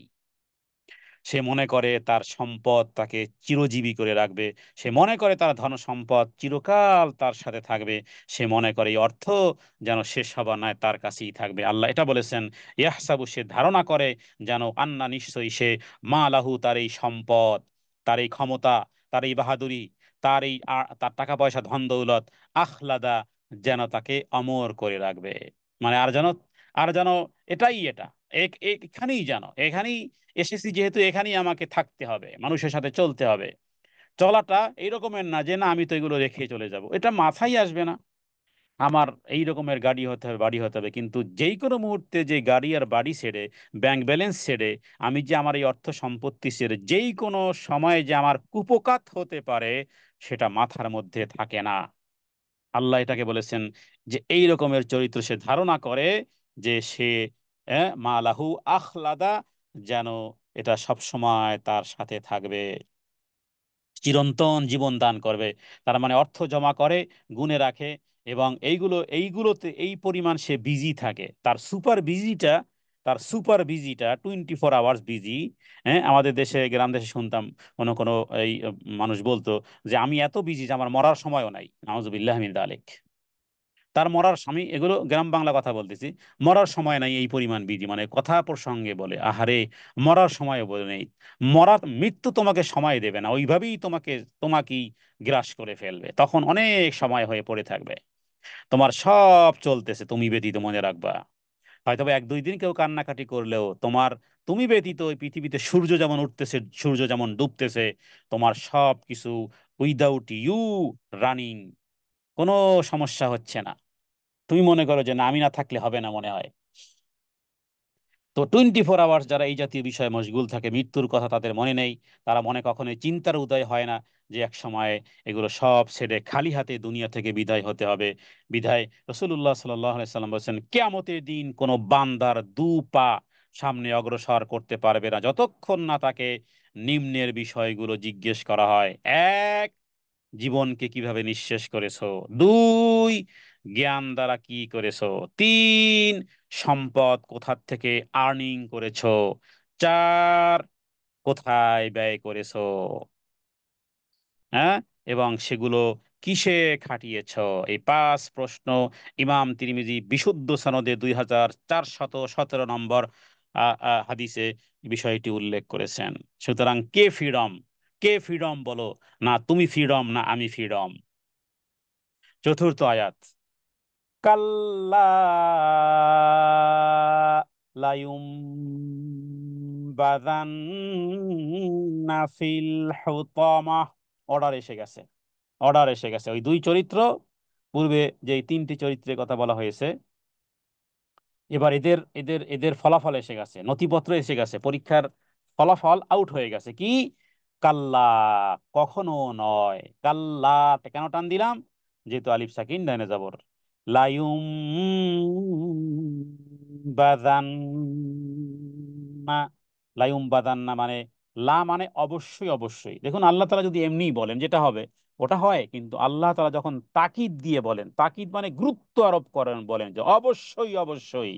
সে মনে করে তার সম্পদ তাকে চিরজীবী করে রাখবে, সে মনে করে তার ধন সম্পদ চিরকাল তার সাথে থাকবে, সে মনে করে এই অর্থ যেন শেষ হবার নয়, তার কাছেই থাকবে। আল্লাহ এটা বলেছেন, ইয়াহসাবু, সে ধারণা করে, যেন আন্না, নিশ্চয়ই সে, মা লাহু, তার এই সম্পদ, তার এই ক্ষমতা, তার এই বাহাদুরি, তার এই তার টাকা পয়সা ধন দৌলত, আখলাদা, যেন তাকে অমর করে রাখবে। মানে আর যেন এটাই এটা, এখানেই যেন, এখানেই এসেছি যেহেতু এখানেই আমাকে থাকতে হবে, মানুষের সাথে চলতে হবে। চলাটা এই রকমের না যে না আমি তো এগুলো রেখে চলে যাব, এটা মাথায় আসবে না। আমার এই রকমের গাড়ি হতে হবে, বাড়ি হতে হবে, কিন্তু যেই কোনো মুহূর্তে যে গাড়ি আর বাড়ি ছেড়ে, ব্যাংক ব্যালেন্স ছেড়ে, আমি যে আমার এই অর্থ সম্পত্তি ছেড়ে যেই কোনো সময়ে যে আমার কুপকাত হতে পারে, সেটা মাথার মধ্যে থাকে না। আল্লাহ এটাকে বলেছেন যে এই রকমের চরিত্র সে ধারণা করে, যে সে মালাহু আখলাদা, যেন এটা সব সময় তার সাথে থাকবে, চিরন্তন জীবন দান করবে। তার মানে অর্থ জমা করে, গুণে রাখে, এবং এইগুলোতে এই পরিমাণ সে বিজি থাকে, তার সুপার বিজিটা 24 আওয়ার্স বিজি। হ্যাঁ, আমাদের দেশে, গ্রাম দেশে শুনতাম কোনো কোনো এই মানুষ বলতো যে আমি এত বিজি যে আমার মরার সময়ও নাই, নাউজুবিল্লাহ মিন যালিক। তার মরার স্বামী, এগুলো গ্রাম বাংলা কথা বলতেছি, মরার সময় নাই এই পরিমাণ বিধি, মানে কথা প্রসঙ্গে বলে আহারে, মরার সময় বলে নেই। মৃত্যু তোমাকে সময় দেবে না, ওইভাবেই তোমাকেই গ্রাস করে ফেলবে, তখন অনেক সময় হয়ে পড়ে থাকবে, তোমার সব চলতেছে, তুমি ব্যতীত, মনে রাখবা। হয়তো বা 1-2 দিন কেউ কান্নাকাটি করলেও তুমি ব্যতীত ওই পৃথিবীতে সূর্য যেমন উঠতেছে, সূর্য যেমন ডুবতেছে, তোমার সব কিছু উইদাউট ইউ রানিং, কোনো সমস্যা হচ্ছে না। তুমি মনে করো যে না আমি না থাকলে হবে না, মনে হয়। তো 24 আওয়ার্স যারা এই জাতীয় বিষয়ে মশগুল থাকে, মৃত্যুর কথা তাদের মনে নেই, তারা মনে কখনোই চিন্তার উদয় হয় না যে এক সময় এগুলো সব ছেড়ে খালি হাতে দুনিয়া থেকে বিদায় হতে হবে। বিদায়, রাসূলুল্লাহ সাল্লাল্লাহু আলাইহি সাল্লাম বলেছেন, কিয়ামতের দিন কোনো বান্দার পা সামনে অগ্রসর করতে পারবে না যতক্ষণ না তাকে নিম্নের বিষয়গুলো জিজ্ঞেস করা হয়। এক, জীবনকে কিভাবে নিঃশেষ করেছো। দুই, জ্ঞান দ্বারা কি করেছো। তিন, সম্পদ কোথা থেকে আর্নিং করেছো। চার, কোথায় ব্যয় করেছো। হ্যাঁ, এবং সেগুলো কিসে খাটিয়েছো। এই 5 প্রশ্ন ইমাম তিরমিজি বিশুদ্ধ সনদে 2417 নম্বর হাদিসে বিষয়টি উল্লেখ করেছেন। সুতরাং কে ফ্রিডম বলো, না তুমি ফ্রিডম না আমি ফ্রিডম। চতুর্থ আয়াত, কাল্লা লায়ুম বাদান্না ফিল হুতামা। অর্ডার এসে গেছে, অর্ডার এসে গেছে। ওই দুই চরিত্র, পূর্বে যে 3টি চরিত্রের কথা বলা হয়েছে, এবার এদের এদের এদের ফলাফল এসে গেছে, নথিপত্র এসে গেছে, পরীক্ষার ফলাফল আউট হয়ে গেছে। কি? কাল্লা, কখনো নয়। কাল্লা কেন টান দিলাম? যেহেতু আলিফ সাকিন ডাইনে যাবর, লায়ুম বাদান্না, লাইম বাদান্না মানে লা মানে অবশ্যই অবশ্যই। দেখুন আল্লাহ তাআলা যদি এমনি বলেন যেটা হবে ওটা হয়, কিন্তু আল্লাহ তাআলা যখন তাকিদ দিয়ে বলেন, তাকিদ মানে গুরুত্ব আরোপ করেন, বলেন যে অবশ্যই অবশ্যই,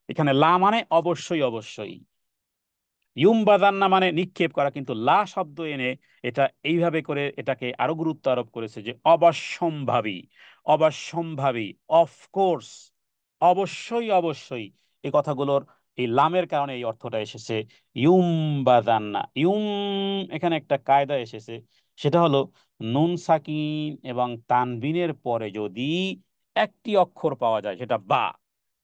এখানে লা মানে অবশ্যই অবশ্যই। ইউম বাদান্না মানে নিক্ষেপ করা, কিন্তু লা শব্দ এনে এটা এইভাবে করে এটাকে আরো গুরুত্ব আরোপ করেছে যে অবশ্যম্ভাবী, অবশ্যম্ভাবী, অফকোর্স, অবশ্যই অবশ্যই। এই কথাগুলোর এই লামের কারণে এই অর্থটা এসেছে ইউম বাদান্না। ইউম, এখানে একটা কায়দা এসেছে, সেটা হলো নুন সাকিন এবং তানবিনের পরে যদি একটি অক্ষর পাওয়া যায় সেটা বা,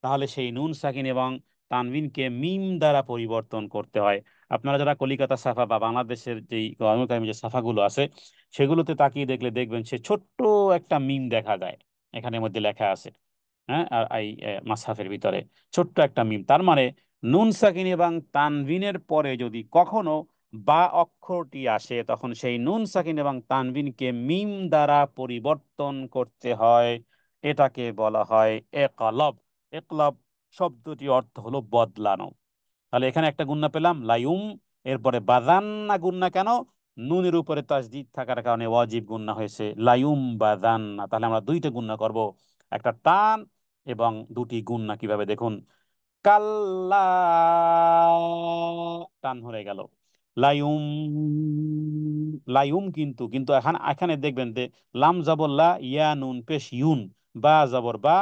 তাহলে সেই নুন সাকিন এবং তানবিনকে মিম দ্বারা পরিবর্তন করতে হয়। আপনারা যারা কলিকাতা সাফা বা বাংলাদেশের যেই কওমে কায়েমে যে সাফাগুলো আছে সেগুলোতে তাকিয়ে দেখলে দেখবেন সে ছোট্ট একটা মিম দেখা যায়, এখানের মধ্যে লেখা আছে। হ্যাঁ, আর এই মাসহাফের ভিতরে ছোট্ট একটা মিম, তার মানে নুন সাকিন এবং তানবিনের পরে যদি কখনো বা অক্ষরটি আসে তখন সেই নুন সাকিন এবং তানবিনকে মিম দ্বারা পরিবর্তন করতে হয়। এটাকে বলা হয় একলব। একলব শব্দটি অর্থ হলো বদলানো। তাহলে এখানে একটা গুণনা পেলাম লাইউম, এরপরে বাদান্না গুণনা কেন? নুনের উপরে তাসদিদ থাকার কারণে ওয়াজিব গুণনা হয়েছে লাইউম বাদান্না। তাহলে আমরা দুইটা গুণনা করব, একটা টান এবং দুটি গুণনা কিভাবে দেখুন। কাল্লা, টান হয়ে গেল। লাইউম, লাইউম, কিন্তু কিন্তু এখানে এখানে দেখবেন যে লাম জবর লা, ইয়া নুন পেশ ইউন, বা জবর বা,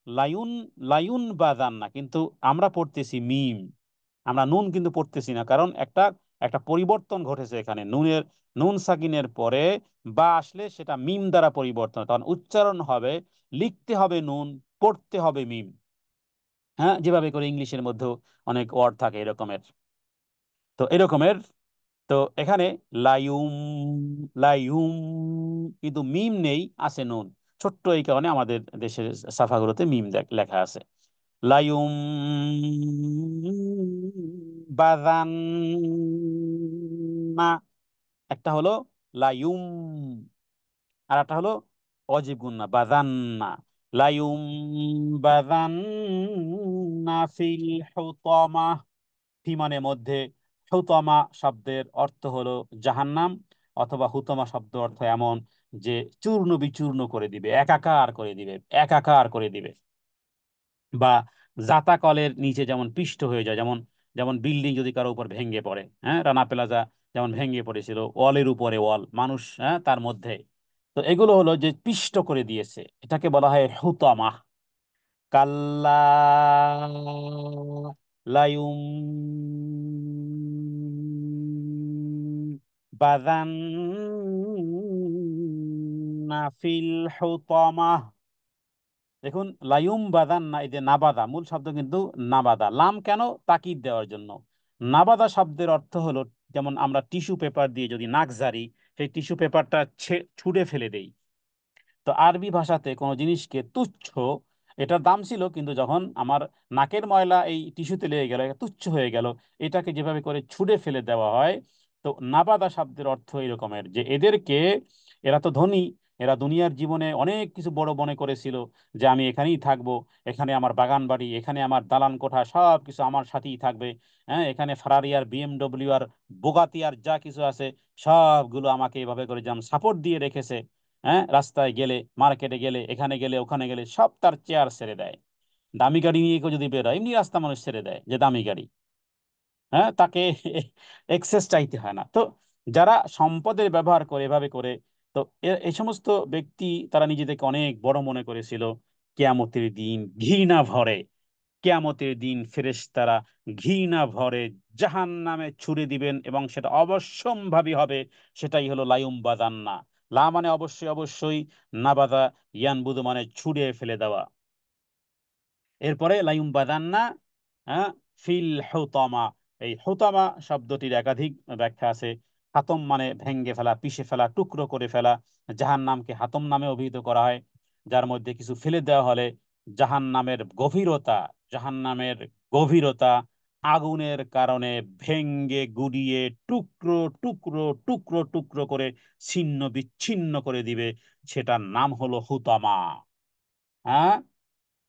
লাইউন, লাইউন বাদান্না, কিন্তু আমরা পড়তেছি মিম, আমরা নুন কিন্তু পড়তেছি না, কারণ একটা একটা পরিবর্তন ঘটেছে এখানে। নুন সাকিনের পরে বা আসলে সেটা মিম দ্বারা পরিবর্তন, তখন উচ্চারণ হবে, লিখতে হবে নুন, পড়তে হবে মিম। হ্যাঁ, যেভাবে করে ইংলিশের মধ্যেও অনেক ওয়ার্ড থাকে এরকমের। তো এরকমের, তো এখানে লাইউম, লাইউম, কিন্তু মিম নেই, আছে নুন। ছোট্ট এই কারণে আমাদের দেশের সাফাগুলোতে মিম লেখা আছে। লাইউম বাদান্না, একটা হলো লাইউম, আর একটা হলো অজীব গুন্না বাদান্না। লাইউম বাদান্না ফিল হুতামা, ফি মানে মধ্যে, হুতামা শব্দের অর্থ হলো জাহান্নাম, অথবা হুতামা শব্দ অর্থ এমন যে চূর্ণ বিচূর্ণ করে দিবে, একাকার করে দিবে, একাকার করে দিবে। বা জাতাকলের নিচে যেমন পিষ্ট হয়ে যায়, যেমন যেমন বিল্ডিং যদি কারো উপর ভেঙে পড়ে, হ্যাঁ, রানা প্লাজা যেমন ভেঙে পড়েছিল, ওয়ালের উপরে ওয়াল, মানুষ হ্যাঁ তার মধ্যে, তো এগুলো হলো যে পিষ্ট করে দিয়েছে, এটাকে বলা হয় হুতামা। কাল্লা লায়ুম বাদান্না ফিল হুতামা। দেখুন লায়ুম বাদান না, এই যে নাবাদা মূল শব্দ কিন্তু নাবাদা, লাম কেন? তাকিদ দেওয়ার জন্য। নাবাদা শব্দের অর্থ হলো, যেমন আমরা টিস্যু পেপার দিয়ে যদি নাক জারি, সেই টিস্যু পেপারটা ছুঁড়ে ফেলে দেই। তো আরবি ভাষাতে কোনো জিনিসকে তুচ্ছ, এটার দাম ছিল, কিন্তু যখন আমার নাকের ময়লা এই টিস্যুতে লেগে গেল, এটা তুচ্ছ হয়ে গেল, এটাকে যেভাবে করে ছুঁড়ে ফেলে দেওয়া হয়। তো নাবাদা শব্দের অর্থ এরকমের যে এদেরকে, এরা তো ধনী, এরা দুনিয়ার জীবনে অনেক কিছু বড় মনে করেছিল, যে আমি এখানেই থাকবো, এখানে আমার বাগান বাড়ি, এখানে আমার দালান কোঠা, সব কিছু আমার সাথেই থাকবে। হ্যাঁ, এখানে ফারারি আর বিএমডব্লিউ আর বোগাতি আর যা কিছু আছে সবগুলো আমাকে এভাবে করে যেমন সাপোর্ট দিয়ে রেখেছে। হ্যাঁ, রাস্তায় গেলে, মার্কেটে গেলে, এখানে গেলে, ওখানে গেলে সব তার চেয়ার ছেড়ে দেয়। দামি গাড়ি নিয়ে কেউ যদি বেরোয়, এমনি রাস্তা মানুষ ছেড়ে দেয় যে দামি গাড়ি। হ্যাঁ, তাকে এক্সেস চাইতে হয় না। তো যারা সম্পদের ব্যবহার করে এভাবে করে, তো এই সমস্ত ব্যক্তি তারা নিজেদেরকে অনেক বড় মনে করেছিল। কিয়ামতের দিন ঘৃণা ভরে, কিয়ামতের দিন ফেরেশতারা ঘৃণা ভরে জাহান্নামে ছুড়ে দিবেন, এবং সেটা অবশ্যম্ভাবী হবে। সেটাই হলো লায়ুম বাদান্না। লা মানে অবশ্যই অবশ্যই, নাবাদা ইয়ানবুদু মানে ছুড়ে ফেলে দেওয়া। এরপরে লাইম বাদান্না, হ্যাঁ, ফিল হুতামা। এই হুতামা শব্দটির একাধিক ব্যাখ্যা আছে। হাতম মানে ভেঙ্গে ফেলা, পিষে ফেলা, টুকরো করে ফেলা। জাহান্নামকে হাতম নামে অভিহিত করা হয়, যার মধ্যে কিছু ফেলে দেওয়া হলে জাহান্নামের গভীরতা, জাহান্নামের গভীরতা আগুনের কারণে ভেঙ্গে গুড়িয়ে টুকরো টুকরো টুকরো টুকরো করে ছিন্ন বিচ্ছিন্ন করে দিবে। সেটার নাম হলো হুতামা। হ্যাঁ,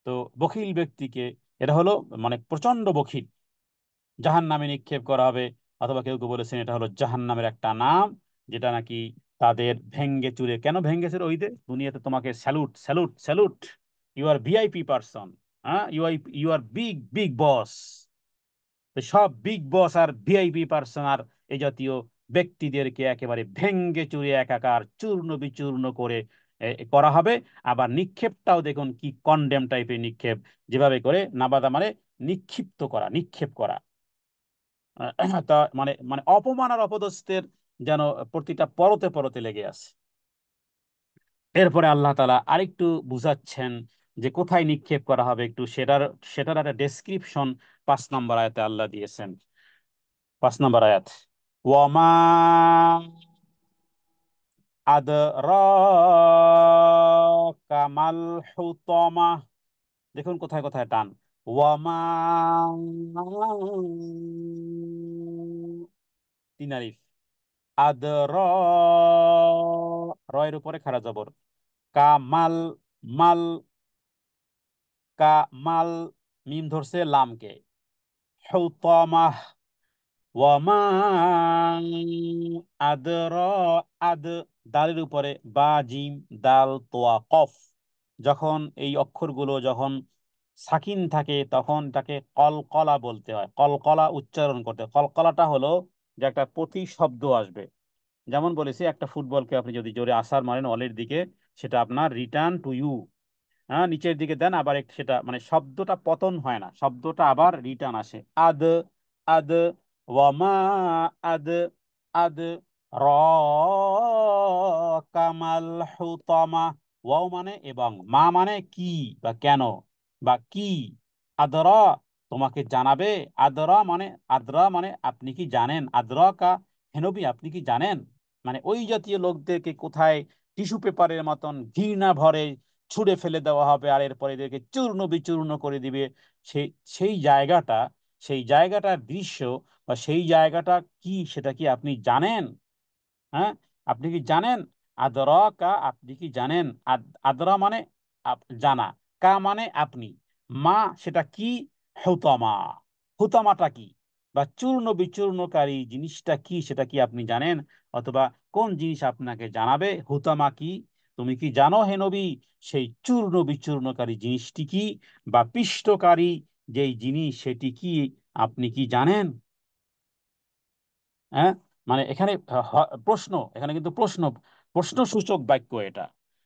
তো বখিল ব্যক্তিকে এটা হলো মানে প্রচন্ড বখির, জাহান নামে নিক্ষেপ করা হবে। অথবা কেউ কেউ বলেছেন এটা হলো জাহান নামের একটা নাম, যেটা নাকি তাদের ভেঙ্গে চুরে, কেন ভেঙ্গে চুরে, ওই যে দুনিয়াতে তোমাকে salute salute salute, you are VIP person, হ্যাঁ, you are big big boss. তো সব বিগ বস আর ভিআইপি পার্সন আর এই জাতীয় ব্যক্তিদেরকে একেবারে ভেঙ্গে চুরে একাকার চূর্ণ বিচূর্ণ করে করা হবে। আবার নিক্ষেপটাও দেখুন কি কন্ডেম টাইপের নিক্ষেপ, যেভাবে করে নাবাদা মানে নিক্ষিপ্ত করা, নিক্ষেপ করা। তা মানে মানে অপমান আর অপদস্থের যেন প্রতিটা পরতে পরতে লেগে আছে। এরপরে আল্লাহ তাআলা আরেকটু বুঝাচ্ছেন যে কোথায় নিক্ষেপ করা হবে, একটু সেটার সেটার একটা ডেসক্রিপশন 5 নম্বর আয়াতে আল্লাহ দিয়েছেন। 5 নম্বর আয়াত, ওয়ামা আদরাকামাল হুতামা। দেখুন কোথায় কোথায় টান, ওয়ামা, 3 আলিফ, আদর, রয়ের উপরে খাড়া জবর, কামাল, মাল, কামাল, মিম ধরছে লামকে, হুতামাহ, ওয়ামা আদর, আদ, দালের উপরে বা জিম, দাল তোয়া কফ। যখন এই অক্ষরগুলো যখন সাকিন থাকে তখন তাকে কলকলা বলতে হয়, কলকলা উচ্চারণ করতে হয়। কলকলাটা হলো যে একটা প্রতিশব্দ আসবে। যেমন বলেছি, একটা ফুটবলকে আপনি যদি জোরে আছাড় মারেন অলের দিকে, সেটা আপনার রিটার্ন টু ইউ, হ্যাঁ, নিচের দিকে দেন আবার সেটা মানে শব্দটা পতন হয় না, শব্দটা আবার রিটার্ন আসে। আদ, আদ, ওয়ামা আদ, আদ র কামাল হুতামা। ওয়াও মানে এবং, মা মানে কি বা কেন বা কি, আদরা তোমাকে জানাবে, আদরা মানে, আদরা মানে আপনি কি জানেন, আদরা কা হেনবি আপনি কি জানেন, মানে ওই জাতীয় লোকদেরকে কোথায় টিস্যু পেপারের মতন ঘৃণা ভরে ছুঁড়ে ফেলে দেওয়া হবে আর এরপরে এদেরকে চূর্ণ বিচূর্ণ করে দিবে। সেই সেই জায়গাটা, সেই জায়গাটার দৃশ্য বা সেই জায়গাটা কি, সেটা কি আপনি জানেন? হ্যাঁ, আপনি কি জানেন? আদরা কা আপনি কি জানেন, আদরা মানে জানা, কা মানে আপনি, মা সেটা কি, হুতামা, হুতামাটা কি বা চূর্ণ বিচূর্ণকারী জিনিসটা কি সেটা কি আপনি জানেন? অথবা কোন জিনিস আপনাকে জানাবে, হুতামা কি, তুমি কি জানো হে নবী সেই চূর্ণ বিচূর্ণকারী জিনিসটি কি, বা পিষ্টকারী যেই জিনিস সেটি কি, আপনি কি জানেন? হ্যাঁ, মানে এখানে প্রশ্ন, এখানে কিন্তু প্রশ্ন, প্রশ্নসূচক বাক্য এটা।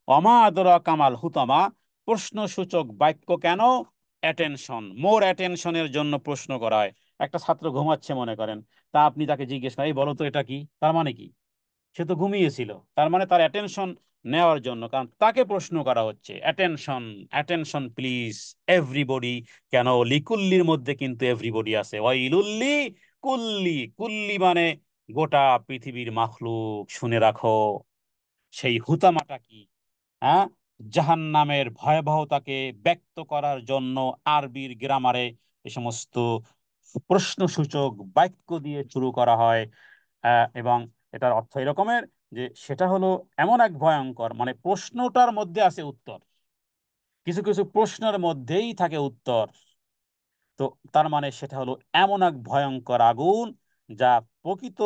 অমা আদরা কামাল হুতামা, প্রশ্নসূচক বাক্য কেন? অ্যাটেনশন, মোর অ্যাটেনশনের জন্য প্রশ্ন করা হয়। একটা ছাত্র ঘুমাচ্ছে মনে করেন, তা আপনি তাকে জিজ্ঞেস করেন, এই বলো তো এটা কি, তার মানে কি? সে তো ঘুমিয়েছিল, তার মানে তার অ্যাটেনশন নেওয়ার জন্য, কারণ তাকে প্রশ্ন করা হচ্ছে। Attention, attention please everybody. কেন, লিকুল্লির মধ্যে কিন্তু এভরিবডি আছে, ওয়াইলুল্লি কুল্লি, কুল্লি মানে গোটা পৃথিবীর মাখলুক শুনে রাখো সেই হুতামাটা কি। হ্যাঁ, জাহান্নামের ভয়াবহতাকে ব্যক্ত করার জন্য আরবির গ্রামারে এ সমস্ত প্রশ্নসূচক বাক্য দিয়ে শুরু করা হয়। এবং এটার অর্থ এরকমের যে সেটা হলো এমন এক ভয়ঙ্কর, মানে প্রশ্নটার মধ্যে আছে উত্তর, কিছু কিছু প্রশ্নের মধ্যেই থাকে উত্তর। তো তার মানে সেটা হলো এমন এক ভয়ঙ্কর আগুন যা প্রকৃত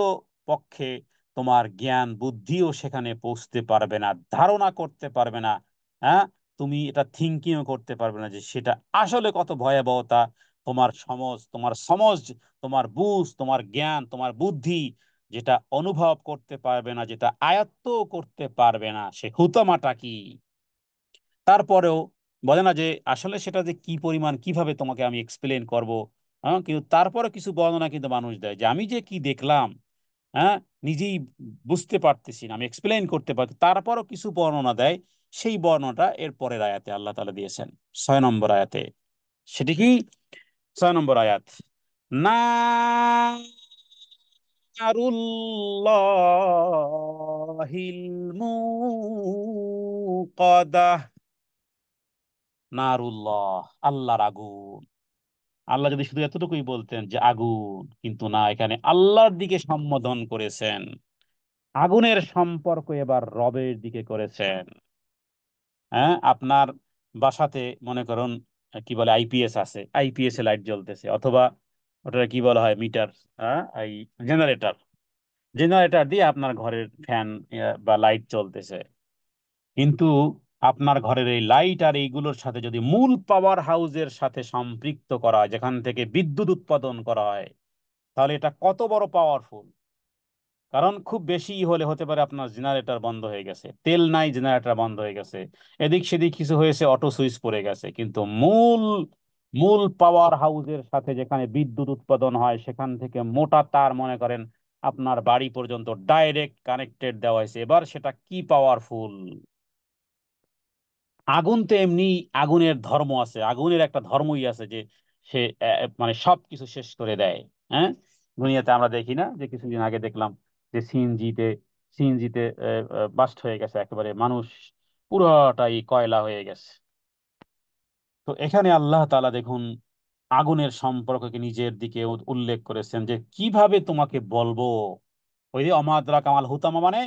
পক্ষে তোমার জ্ঞান বুদ্ধিও সেখানে পৌঁছতে পারবে না, ধারণা করতে পারবে না। হ্যাঁ, তুমি এটা থিঙ্কিংও করতে পারবে না যে সেটা আসলে কত ভয়াবহতা। তোমার সমজ, তোমার বুঝ, তোমার জ্ঞান, তোমার বুদ্ধি যেটা অনুভব করতে পারবে না, যেটা আয়ত্ত করতে পারবে না, সে হুতামাটা কি। তারপরেও বলে না যে আসলে সেটা যে কি পরিমাণ, কিভাবে তোমাকে আমি এক্সপ্লেন করব। হ্যাঁ, কিন্তু তারপরে কিছু বর্ণনা কিন্তু মানুষ দেয় যে আমি যে কি দেখলাম, হ্যাঁ, নিজেই বুঝতে পারতেছি না, আমি এক্সপ্লেন করতে পারছি, তারপরও কিছু বর্ণনা দেয়। সেই বর্ণনাটা এর পরের আয়াতে আল্লাহ তাআলা দিয়েছেন, 6 নম্বর আয়াতে। সেটি কি? 6 নম্বর আয়াত, নারুল্লাহিল মুকাদা, নারুল্লাহ আল্লাহর আগুন। আল্লাহ যদি শুধু এতটুকুই বলতেন যে আগুন, কিন্তু না, এখানে আল্লাহর দিকে সম্বোধন করেছেন, আগুনের সম্পর্ক এবার রবের দিকে করেছেন। হ্যাঁ, আপনার বাসাতে মনে করুন কি বলে আইপিএস আছে, আইপিএস এ লাইট জ্বলতেছে, অথবা ওটা কি বলা হয় মিটার, এই জেনারেটর, জেনারেটর দিয়ে আপনার ঘরের ফ্যান বা লাইট চলতেছে। কিন্তু আপনার ঘরের এই লাইট আর এইগুলোর সাথে যদি মূল পাওয়ার হাউসের সাথে সম্পৃক্ত করা হয়, যেখান থেকে বিদ্যুৎ উৎপাদন করা হয়, তাহলে এটা কত বড় পাওয়ারফুল। কারণ খুব বেশি হলে হতে পারে আপনার জেনারেটর বন্ধ হয়ে গেছে, তেল নাই, জেনারেটর বন্ধ হয়ে গেছে, এদিক সেদিক কিছু হয়েছে, অটো সুইচ পড়ে গেছে, কিন্তু মূল মূল পাওয়ার হাউসের সাথে যেখানে বিদ্যুৎ উৎপাদন হয়, সেখান থেকে মোটা তার মনে করেন আপনার বাড়ি পর্যন্ত ডাইরেক্ট কানেক্টেড দেওয়া হয়েছে। এবার সেটা কি পাওয়ারফুল। আগুন তো এমনি, আগুনের ধর্ম আছে, আগুনের একটা ধর্মই আছে যে সে মানে সবকিছু শেষ করে দেয়। হ্যাঁ, দুনিয়াতে আমরা দেখি না যে কিছুদিন আগে দেখলাম যে সিএনজিতে সিএনজিতে বাস্ট হয়ে গেছে, একেবারে মানুষ পুরোটাই কয়লা হয়ে গেছে। তো এখানে আল্লাহ তাআলা দেখুন আগুনের সম্পর্ককে নিজের দিকে উল্লেখ করেছেন যে কিভাবে তোমাকে বলবো। ওই যে অমাদ্রা কামাল হুতামা, মানে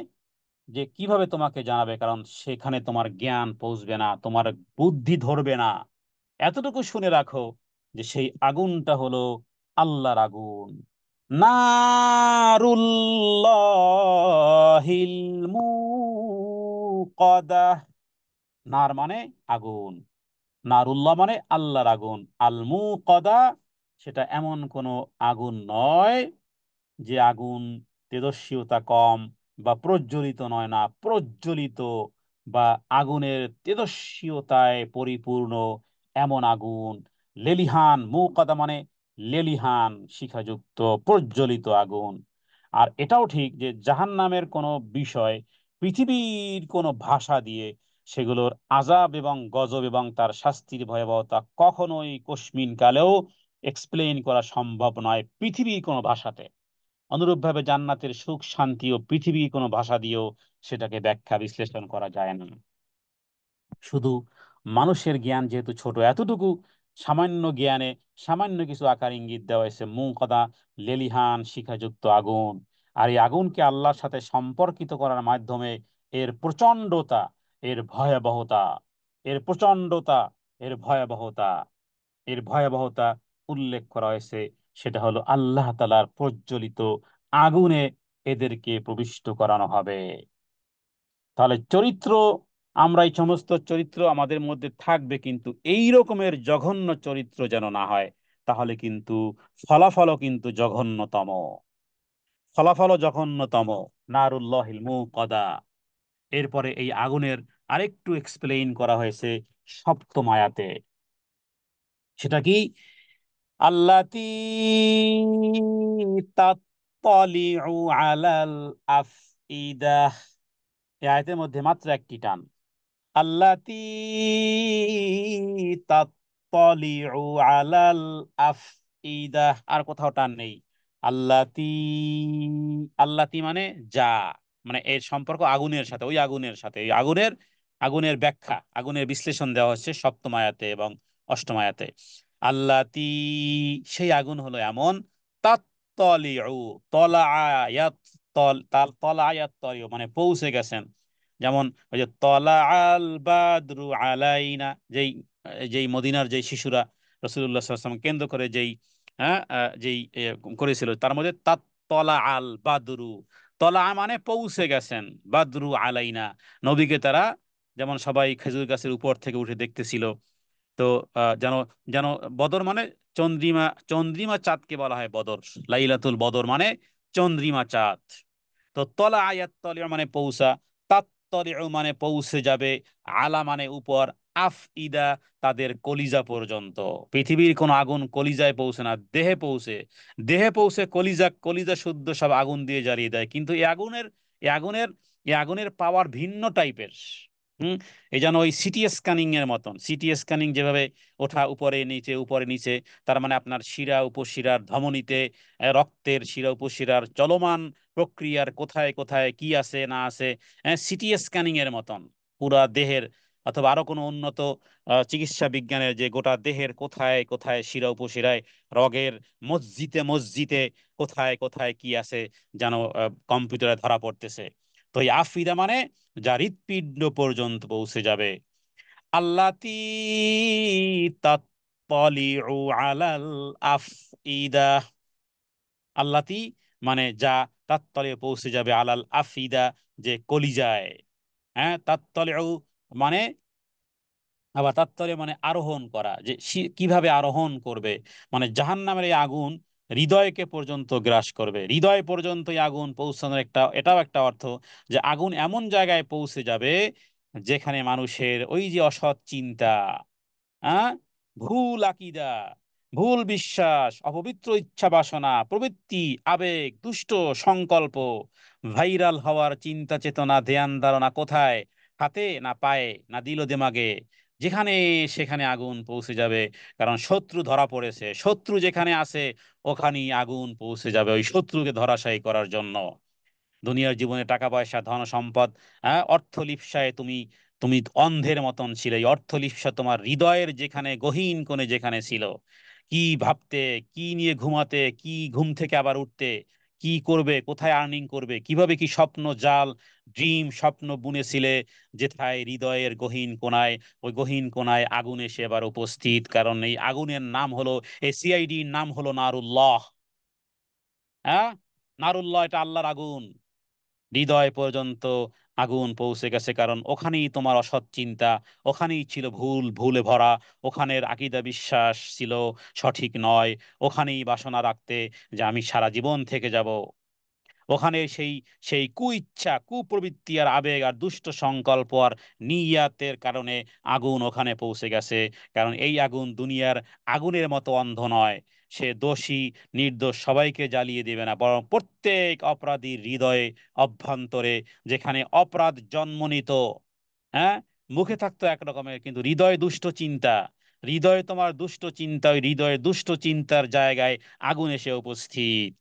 যে কিভাবে তোমাকে জানাবে, কারণ সেখানে তোমার জ্ঞান পৌঁছবে না, তোমার বুদ্ধি ধরবে না। এতটুকু শুনে রাখো যে সেই আগুনটা হলো আল্লাহর আগুন, নারুল্লাহিল মুকাদা। নার মানে আগুন, নারুল্লাহ মানে আল্লাহর আগুন, আল মুকাদা সেটা এমন কোনো আগুন নয় যে আগুন তেজস্ক্রিয়তা কম বা প্রজ্বলিত নয়, না, প্রজ্বলিত বা আগুনের তেজস্ক্রিয়তায় পরিপূর্ণ এমন আগুন। লেলিহান, মুকাদা মানে লেলিহান শিখাযুক্ত প্রজ্বলিত আগুন। আর এটাও ঠিক যে জাহান্নামের কোনো বিষয় পৃথিবীর কোনো ভাষা দিয়ে সেগুলোর আযাব এবং গজব এবং তার শাস্তির ভয়াবহতা কখনোই কস্মিন কালেও এক্সপ্লেইন করা সম্ভব নয় পৃথিবীর কোনো ভাষাতে। অনুরূপভাবে জান্নাতের সুখ শান্তি ও পৃথিবীর কোনো ভাষা দিয়েও সেটাকে ব্যাখ্যা বিশ্লেষণ করা যায় না। শুধু মানুষের জ্ঞান যেহেতু ছোট, এতটুকু সামান্য জ্ঞানে সামান্য কিছু আকার ইঙ্গিত দেওয়া হয়েছে, মুকাদা লেলিহান শিখাযুক্ত আগুন। আর এই আগুনকে আল্লাহর সাথে সম্পর্কিত করার মাধ্যমে এর প্রচণ্ডতা, এর ভয়াবহতা, এর প্রচণ্ডতা, এর ভয়াবহতা, এর ভয়াবহতা উল্লেখ করা হয়েছে। সেটা হলো আল্লাহ তাআলার প্রজ্বলিত আগুনে এদেরকে প্রবিষ্ট করানো হবে। তাহলে চরিত্র, আমরা এই সমস্ত চরিত্র আমাদের মধ্যে থাকবে, কিন্তু এই রকমের জঘন্য চরিত্র যেন না হয়, তাহলে কিন্তু ফলাফলও কিন্তু জঘন্যতম, ফলাফলও জঘন্যতম। নারুল্লাহিল মুকাদা। এরপরে এই আগুনের আরেকটু এক্সপ্লেইন করা হয়েছে সপ্তম আয়াতে। সেটা কি? আল্লাতী তাত্তালিউ আলাল আফইদাহ। এই আয়াতের মধ্যে মাত্র একটি টান, আল্লাতী তাত্তালিউ আলাল আফইদাহ, আর কোথাও টান নেই। আল্লাতী, আল্লাতী মানে যা, মানে এর সম্পর্ক আগুনের সাথে, ওই আগুনের সাথে, ওই আগুনের, আগুনের ব্যাখ্যা, আগুনের বিশ্লেষণ দেওয়া হচ্ছে সপ্তম আয়াতে এবং অষ্টম আয়াতে। আল্লাতী সেই আগুন হলো এমন, তাত্তালিউ, তলা আয়াত, তলা আয়াত মানে পৌঁছে গেছেন। যেমন ওই যে তলা আল বাদরু আলাইনা, যেই যেই মদিনার যেই শিশুরা রাসূলুল্লাহ সাল্লাল্লাহু আলাইহি ওয়াসাল্লাম কেন্দ্র করে যেই যেই করেছিল, তার মধ্যে তাত তলা আল বাদরু, তলা মানে পৌঁছে গেছেন, বাদরু আলাইনা, নবীকে তারা যেমন সবাই খেজুর গাছের উপর থেকে উঠে দেখতেছিল। তো যেন, যেন বদর মানে চন্দ্রিমা, চন্দ্রিমা চাঁদকে বলা হয় বদর, লাইলাতুল বদর মানে চন্দ্রিমা চাঁদ। তো তলা আয়াত তলিয়া মানে পৌঁছা, তাত্তলিউ মানে পৌঁছে যাবে, আলা মানে উপর, আফ ইদা তাদের কলিজা পর্যন্ত। পৃথিবীর কোন আগুন কলিজায় পৌঁছে না, দেহে পৌঁছে, দেহে পৌঁছে কলিজা, কলিজা শুদ্ধ সব আগুন দিয়ে জ্বালিয়ে দেয়। কিন্তু এই আগুনের, এই আগুনের, এই আগুনের পাওয়ার ভিন্ন টাইপের। হুম, এই যেন ওই সিটি স্ক্যানিং এর মতন, সিটি স্ক্যানিং যেভাবে ওঠা উপরে নিচে উপরে নিচে, তার মানে আপনার শিরা উপশিরার ধমনীতে রক্তের শিরা উপশিরার চলমান প্রক্রিয়ার কোথায় কোথায় কি আছে না আছে, সিটি স্ক্যানিং এর মতন পুরা দেহের, অথবা আরো কোনো উন্নত চিকিৎসা বিজ্ঞানের যে গোটা দেহের কোথায় কোথায় শিরা উপশিরায় রগের মসজিদে মসজিদে কোথায় কোথায় কি আছে যেন কম্পিউটারে ধরা পড়তেছে। তো এই আফিদা মানে যা হৃৎপিণ্ড পর্যন্ত পৌঁছে যাবে। আল্লাতী তাত্তালিউ আলাল আফইদা, আল্লাতি মানে যা তাত্তলে পৌঁছে যাবে, আলাল আফিদা যে কলিজায়। হ্যাঁ, তাত্তলেউ মানে, আবার তাত্তলে মানে আরোহণ করা, যে কিভাবে আরোহণ করবে, মানে জাহান্নামের এই আগুন হৃদয়কে পর্যন্ত গ্রাস করবে, হৃদয় পর্যন্ত এই আগুন পৌঁছানোর একটা, এটাও একটা অর্থ যে আগুন এমন জায়গায় পৌঁছে যাবে যেখানে মানুষের ওই যে অসৎ চিন্তা, হ্যাঁ, ভুল আকিদা, ভুল বিশ্বাস, অপবিত্র ইচ্ছা বাসনা, প্রবৃত্তি, আবেগ, দুষ্ট সংকল্প, ভাইরাল হওয়ার চিন্তা চেতনা ধ্যান ধারণা কোথায়, হাতে না পায়ে না দিল দিমাগে, যেখানে সেখানে আগুন পৌঁছে যাবে। কারণ শত্রু ধরা পড়েছে, শত্রু যেখানে আছে ওখানেই আগুন পৌঁছে যাবে ওই শত্রুকে ধরাশায়ী করার জন্য। দুনিয়ার জীবনে টাকা পয়সা ধন সম্পদ, হ্যাঁ, অর্থ লিপ্সায় তুমি তুমি অন্ধের মতন ছিলে। এই অর্থ লিপ্সা তোমার হৃদয়ের যেখানে গহীন কোণে যেখানে ছিল, কি ভাবতে, কি নিয়ে ঘুমাতে, কি ঘুম থেকে আবার উঠতে, কি করবে, কোথায় আর্নিং করবে, কিভাবে কি স্বপ্ন জাল ড্রিম স্বপ্ন বুনেছিলে, যেথায় হৃদয়ের গহীন কোণায়, ওই গহীন কোণায় আগুন এসে এবার উপস্থিত। কারণ এই আগুনের নাম হলো, এই সিআইডির নাম হলো নারুল্লাহ। হ্যাঁ, নারুল্লাহ এটা আল্লাহর আগুন। হৃদয় পর্যন্ত আগুন পৌঁছে গেছে, কারণ ওখানেই তোমার অসৎ চিন্তা, ওখানেই ছিল ভুল ভুলে ভরা, ওখানের আকীদা বিশ্বাস ছিল সঠিক নয়, ওখানেই বাসনা রাখতে যে আমি সারা জীবন থেকে যাব। ওখানে সেই সেই কুইচ্ছা কুপ্রবৃত্তি আর আবেগ আর দুষ্ট সংকল্প আর নিয়াতের কারণে আগুন ওখানে পৌঁছে গেছে। কারণ এই আগুন দুনিয়ার আগুনের মতো অন্ধ নয়, সে দোষী নির্দোষ সবাইকে জ্বালিয়ে দেবে না, বরং প্রত্যেক অপরাধীর হৃদয়ে অভ্যন্তরে, যেখানে অপরাধ জন্ম নিত, হ্যাঁ, মুখে থাকতো এক রকমের কিন্তু হৃদয়ে দুষ্ট চিন্তা, হৃদয়ে তোমার দুষ্ট চিন্তা, ওই হৃদয়ে দুষ্ট চিন্তার জায়গায় আগুন এসে উপস্থিত।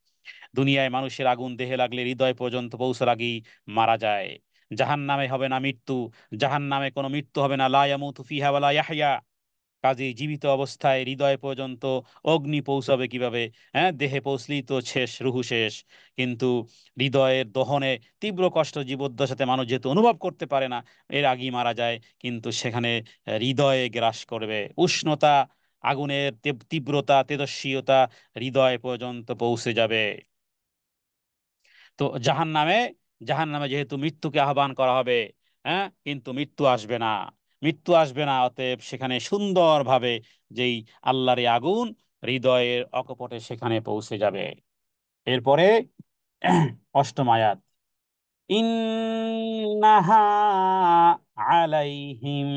দুনিয়ায় মানুষের আগুন দেহে লাগলে হৃদয় পর্যন্ত পৌঁছার আগেই মারা যায়। জাহান্নামে হবে না মৃত্যু, জাহান্নামে কোনো মৃত্যু হবে না, লা ইয়ামুতু ফিহা ওয়ালা ইয়াহইয়া। কাজেই জীবিত অবস্থায় হৃদয় পর্যন্ত অগ্নি পৌঁছাবে কিভাবে? হ্যাঁ, দেহে পৌঁছলেই তো শেষ, রুহু শেষ। কিন্তু হৃদয়ের দহনে তীব্র কষ্ট জীবদ্দশাতে মানুষ যেহেতু অনুভব করতে পারে না, এর আগেই মারা যায়। কিন্তু সেখানে হৃদয়ে গ্রাস করবে উষ্ণতা, আগুনের তীব্রতা তেজস্বিয়তা হৃদয় পর্যন্ত পৌঁছে যাবে। তো জাহান্নামে, জাহান্নামে যেহেতু মৃত্যুকে আহ্বান করা হবে, হ্যাঁ, কিন্তু মৃত্যু আসবে না, মৃত্যু আসবে না। অতএব সেখানে সুন্দরভাবে যেই আল্লাহর এই আগুন হৃদয়ের অকপটে সেখানে পৌঁছে যাবে। এরপরে অষ্টম আয়াত, ইন্নাহা আলাইহিম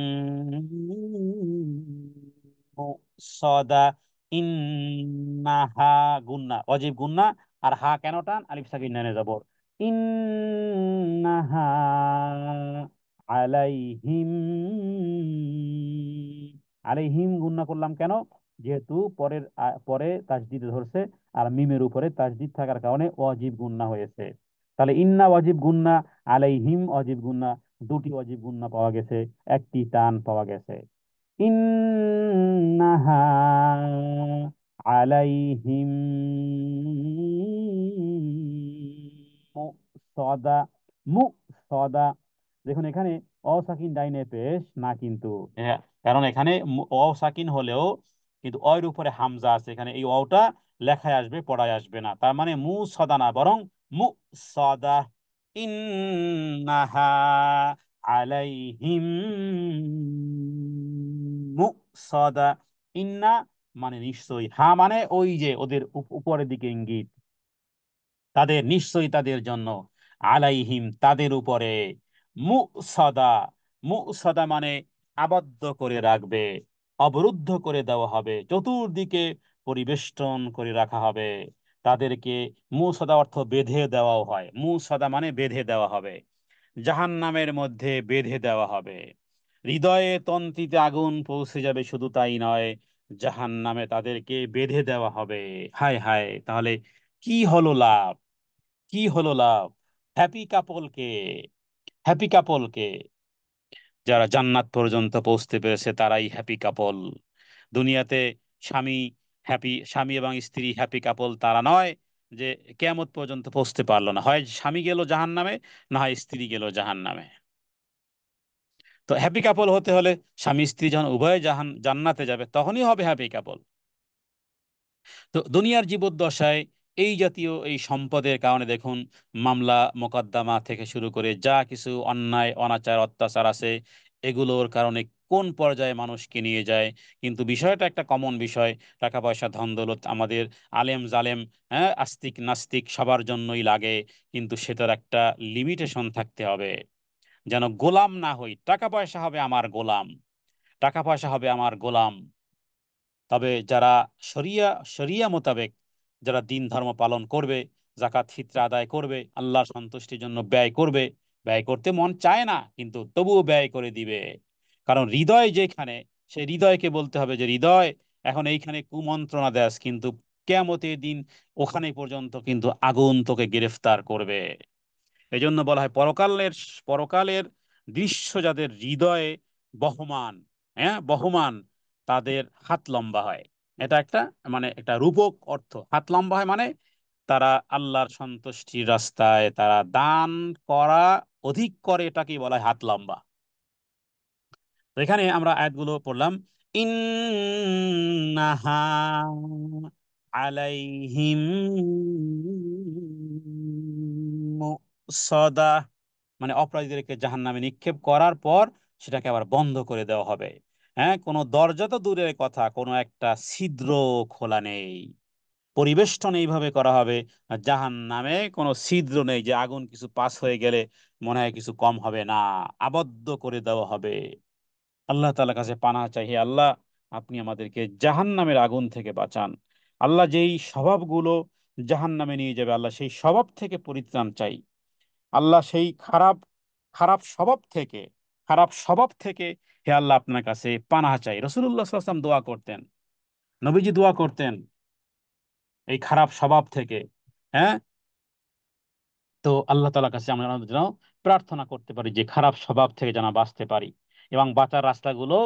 মুসদা, ইন্নাহা গুন্না, অজীব গুন্না, আর হা কেন টান, আলিফ সাকিন নুনে জবর, ইন্নাহা আলাইহিম, আলাইহিম গুন্না করলাম কেন? যেহেতু পরে তাসদিদ ধরছে, আর মিমের উপরে তাসদিদ থাকার কারণে ওয়াজিব গুন্না হয়েছে। তাহলে ইন্না ওয়াজিব গুন্না, আলাইহিম অজিব গুন্না, দুটি অজিব গুন্না পাওয়া গেছে, একটি টান পাওয়া গেছে। ইন্নাহা আলাইহিম মুসদা, মুসদা। দেখুন এখানে অসাকিন ডাইনে পেশ না কিন্তু, হ্যাঁ, কারণ এখানে অসাকিন হলেও কিন্তু অয়ের উপরে হামজা আছে, এখানে এই অটা লেখায় আসবে, পড়ায় আসবে না। তার মানে মুসদা না, বরং মুসদা। ইন্নাহা আলাইহিম মুসদা, ইন্না মানে নিশ্চয়ই, হা মানে ওই যে ওদের উপরের দিকে ইঙ্গিত, তাদের নিশ্চয়ই তাদের জন্য, আলাইহিম তাদের উপরে, মুসদা, মুসদা মানে আবদ্ধ করে রাখবে, অবরুদ্ধ করে দেওয়া হবে, চতুর্দিকে পরিবেষ্টন করে রাখা হবে তাদেরকে। মুসদা অর্থ বেঁধে দেওয়াও হয়, মুসদা মানে বেঁধে দেওয়া হবে, জাহান্নামের মধ্যে বেঁধে দেওয়া হবে। হৃদয়ে তন্ত্রীতে আগুন পৌঁছে যাবে, শুধু তাই নয়, জাহান্নামে তাদেরকে বেঁধে দেওয়া হবে। হায় হায়, তাহলে কি হলো লাভ, কি হলো লাভ? হ্যাপি কাপলকে, হ্যাপি কাপলকে, যারা জান্নাত পর্যন্ত পৌঁছতে পেরেছে তারাই হ্যাপি কাপল। দুনিয়াতে স্বামী হ্যাপি, স্বামী এবং স্ত্রী হ্যাপি কাপল তারা নয় যে কিয়ামত পর্যন্ত পৌঁছতে পারলো না, হয় স্বামী গেল জাহান্নামে, না হয় স্ত্রী গেল জাহান্নামে। তো হ্যাপি কাপল হতে হলে স্বামী স্ত্রী যখন উভয়ে জান্নাতে যাবে তখনই হবে হ্যাপি কাপল। তো দুনিয়ার জীবদ্দশায় এই জাতীয় এই সম্পদের কারণে দেখুন, মামলা মোকদ্দমা থেকে শুরু করে যা কিছু অন্যায় অনাচার অত্যাচার আছে, এগুলোর কারণে কোন পর্যায়ে মানুষকে নিয়ে যায়। কিন্তু বিষয়টা একটা কমন বিষয়, টাকা পয়সা ধন দৌলত আমাদের আলেম জালেম, হ্যাঁ, আস্তিক নাস্তিক সবার জন্যই লাগে, কিন্তু সেটার একটা লিমিটেশন থাকতে হবে, যেন গোলাম না হই। টাকা পয়সা হবে আমার গোলাম, টাকা পয়সা হবে আমার গোলাম। তবে যারা শরিয়া শরিয়া মোতাবেক যারা দিন ধর্ম পালন করবে, জাকাত ফিতরা আদায় করবে, আল্লাহর সন্তুষ্টির জন্য ব্যয় করবে, ব্যয় করতে মন চায় না কিন্তু তবুও ব্যয় করে দিবে, কারণ হৃদয় যেখানে, সেই হৃদয়কে বলতে হবে যে হৃদয় এখন এইখানে কুমন্ত্রণা দেশ, কিন্তু কিয়ামতের দিন ওখানে পর্যন্ত কিন্তু আগুন তোকে গ্রেফতার করবে। এই জন্য বলা হয় পরকালের পরকালের দৃশ্য যাদের হৃদয়ে বহমান, হ্যাঁ বহমান, তাদের হাত লম্বা হয়। এটা একটা মানে একটা রূপক অর্থ, হাত লম্বা হয় মানে তারা আল্লাহর সন্তুষ্টির রাস্তায় তারা দান করা অধিক করে, এটাকেই বলা হয় হাত লম্বা। তো এখানে আমরা আয়াতগুলো পড়লাম, ইন্নাহা আলাইহিম মুসদা, মানে অপরাধীদেরকে জাহান্নামে নিক্ষেপ করার পর সেটাকে আবার বন্ধ করে দেওয়া হবে। হ্যাঁ, কোনো দরজা তো দূরের কথা, কোনো একটা ছিদ্র খোলা নেই, পরিবেষ্টন এইভাবে করা হবে, আর জাহান্নামে কোনো ছিদ্র নেই যে আগুন কিছু পাস হয়ে গেলে মনে হয় কিছু কম হবে না, আবদ্ধ করে দেওয়া হবে। আল্লাহ তাআলার কাছে পানাহ চাই, হে আল্লাহ আপনি আমাদেরকে জাহান্নামের আগুন থেকে বাঁচান। আল্লাহ যেই স্বভাবগুলো জাহান্নামে নিয়ে যাবে, আল্লাহ সেই স্বভাব থেকে পরিত্রাণ চাই। আল্লাহ সেই খারাপ খারাপ স্বভাব থেকে, খারাপ স্বভাব থেকে হে আল্লাহ আপনার কাছে পানাহ চাই। রাসূলুল্লাহ সাল্লাল্লাহু আলাইহি ওয়াসাল্লাম দোয়া করতেন, নবীজি দোয়া করতেন এই খারাপ স্বভাব থেকে। হ্যাঁ, তো আল্লাহ তাআলার কাছে আমরা যেন প্রার্থনা করতে পারি যে খারাপ স্বভাব থেকে যেন বাঁচতে পারি, এবং বাঁচার রাস্তাগুলো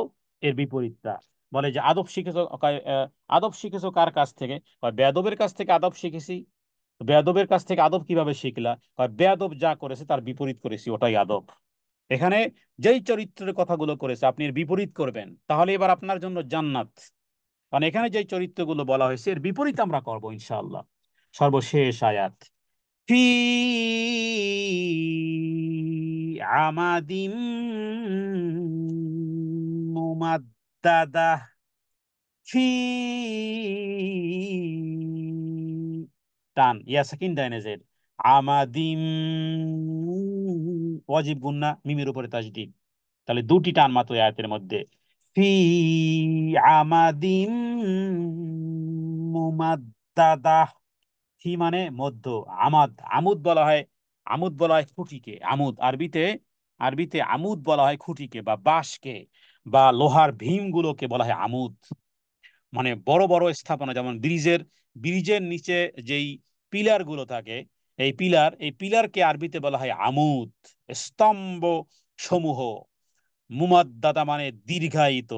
এর বিপরীতটা। বলে যে আদব শিখেছো, আদব শিখেছো কার কাছ থেকে? কয় বেয়াদবের কাছ থেকে আদব শিখেছি। বেয়াদবের কাছ থেকে আদব কিভাবে শিখলা? কয় বেয়াদব যা করেছে তার বিপরীত করেছি, ওটাই আদব। এখানে যেই চরিত্রের কথাগুলো করেছে আপনি এর বিপরীত করবেন, তাহলে এবার আপনার জন্য জান্নাত। কারণ এখানে যেই চরিত্রগুলো বলা হয়েছে এর বিপরীত আমরা করবো ইনশাআল্লাহ। সর্বশেষ আয়াত, ফি আমাদিম মুমাদ্দাদা, ফি টান ইয়া সাকিন ডাইনে জেড, আমাদিম ওয়াজিব গুন্না মিমের উপরে তাজদীদ, তাহলে দুটি টান মাত্র এই আয়াতের মধ্যে। ফি আমাদিম মুমাদ্দাদা, ফি মানে মধ্য, আমাদ আমুদ বলা হয়, আমুদ বলা হয় খুঁটিকে, আমুদ আরবিতে, আরবিতে আমুদ বলা হয় খুঁটিকে বা বাঁশকে বা লোহার ভীমগুলোকে বলা হয় আমুদ। মানে বড় বড় স্থাপনা যেমন ব্রিজের, ব্রিজের নিচে যেই পিলার গুলো থাকে, এই পিলার, এই পিলারকে আরবিতে বলা হয় আমুদ, স্তম্ভ সমূহ। মুমাদ্দাদা মানে দীর্ঘায়িত।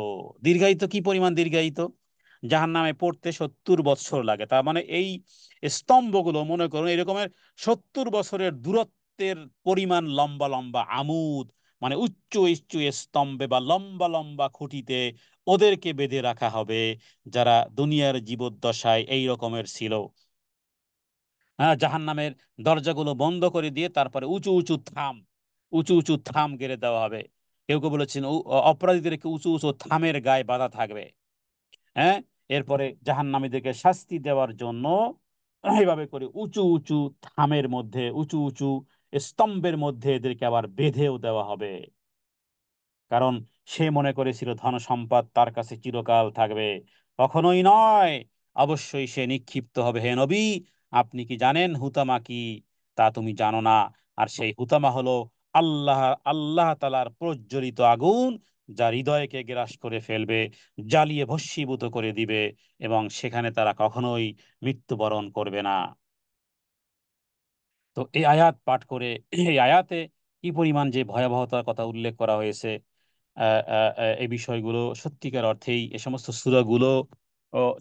দীর্ঘায়িত কি পরিমাণ দীর্ঘায়িত? জাহান্নামে পড়তে 70 বছর লাগে, তার মানে এই স্তম্ভগুলো মনে করুন এরকমের 70 বছরের দূরত্বের পরিমাণ লম্বা লম্বা আমুদ, মানে উচ্চ উচ্চ স্তম্ভে বা লম্বা লম্বা খুঁটিতে ওদেরকে বেঁধে রাখা হবে, যারা দুনিয়ার জীবদ্দশায় এই রকমের ছিল। হ্যাঁ, জাহান্নামের দরজাগুলো বন্ধ করে দিয়ে তারপরে উঁচু উঁচু থাম, উঁচু উঁচু থাম গেড়ে দেওয়া হবে। কেউ কেউ বলেছেন অপরাধীদেরকে উঁচু উঁচু থামের গায়ে বাঁধা থাকবে। হ্যাঁ, এরপরে জাহান্নামীদেরকে শাস্তি দেওয়ার জন্য এইভাবে করে উঁচু উঁচু থামের মধ্যে, উঁচু উঁচু স্তম্ভের মধ্যে এদেরকে আবার বেঁধেও দেওয়া হবে। কারণ সে মনে করেছিল ধন সম্পদ তার কাছে চিরকাল থাকবে। কখনোই নয়, অবশ্যই সে নিক্ষিপ্ত হবে। হে নবী, আপনি কি জানেন হুতামা কি? তা তুমি জানো না। আর সেই হুতামা হলো আল্লাহ, আল্লাহ তাআলার প্রজ্বলিত আগুন, যা হৃদয়কে গ্রাস করে ফেলবে, জ্বালিয়ে ভস্মীভূত করে দিবে, এবং সেখানে তারা কখনোই মৃত্যুবরণ করবে না। তো এই আয়াত পাঠ করে, এই আয়াতে কি পরিমাণ যে ভয়াবহতার কথা উল্লেখ করা হয়েছে, এই বিষয়গুলো সত্যিকার অর্থেই এ সমস্ত সূরাগুলো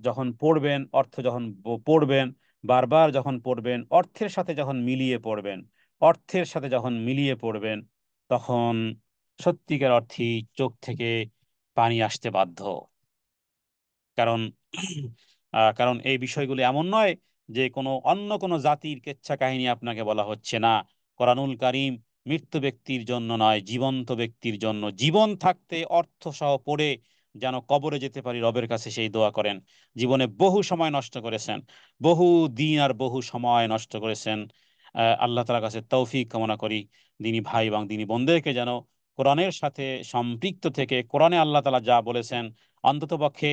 যখন পড়বেন, অর্থ যখন পড়বেন, বারবার যখন পড়বেন, অর্থের সাথে যখন মিলিয়ে পড়বেন, অর্থের সাথে যখন মিলিয়ে পড়বেন, তখন সত্যিকার অর্থেই চোখ থেকে পানি আসতে বাধ্য। কারণ কারণ এই বিষয়গুলো এমন নয় যে কোনো অন্য কোনো জাতির কেচ্ছা কাহিনী আপনাকে বলা হচ্ছে না। কোরআনুল কারীম মৃত্যু ব্যক্তির জন্য নয়, জীবন্ত ব্যক্তির জন্য। জীবন থাকতে অর্থ সহ পড়ে যেন কবরে যেতে পারি, রবের কাছে সেই দোয়া করেন। জীবনে বহু সময় নষ্ট করেছেন, বহু দিন আর বহু সময় নষ্ট করেছেন। আল্লাহ তাআলার কাছে তৌফিক কামনা করি দিনী ভাই এবং দিনী বোনদেরকে যেন কোরআনের সাথে সম্পৃক্ত থেকে কোরআনে আল্লাহ তাআলা যা বলেছেন অন্ততপক্ষে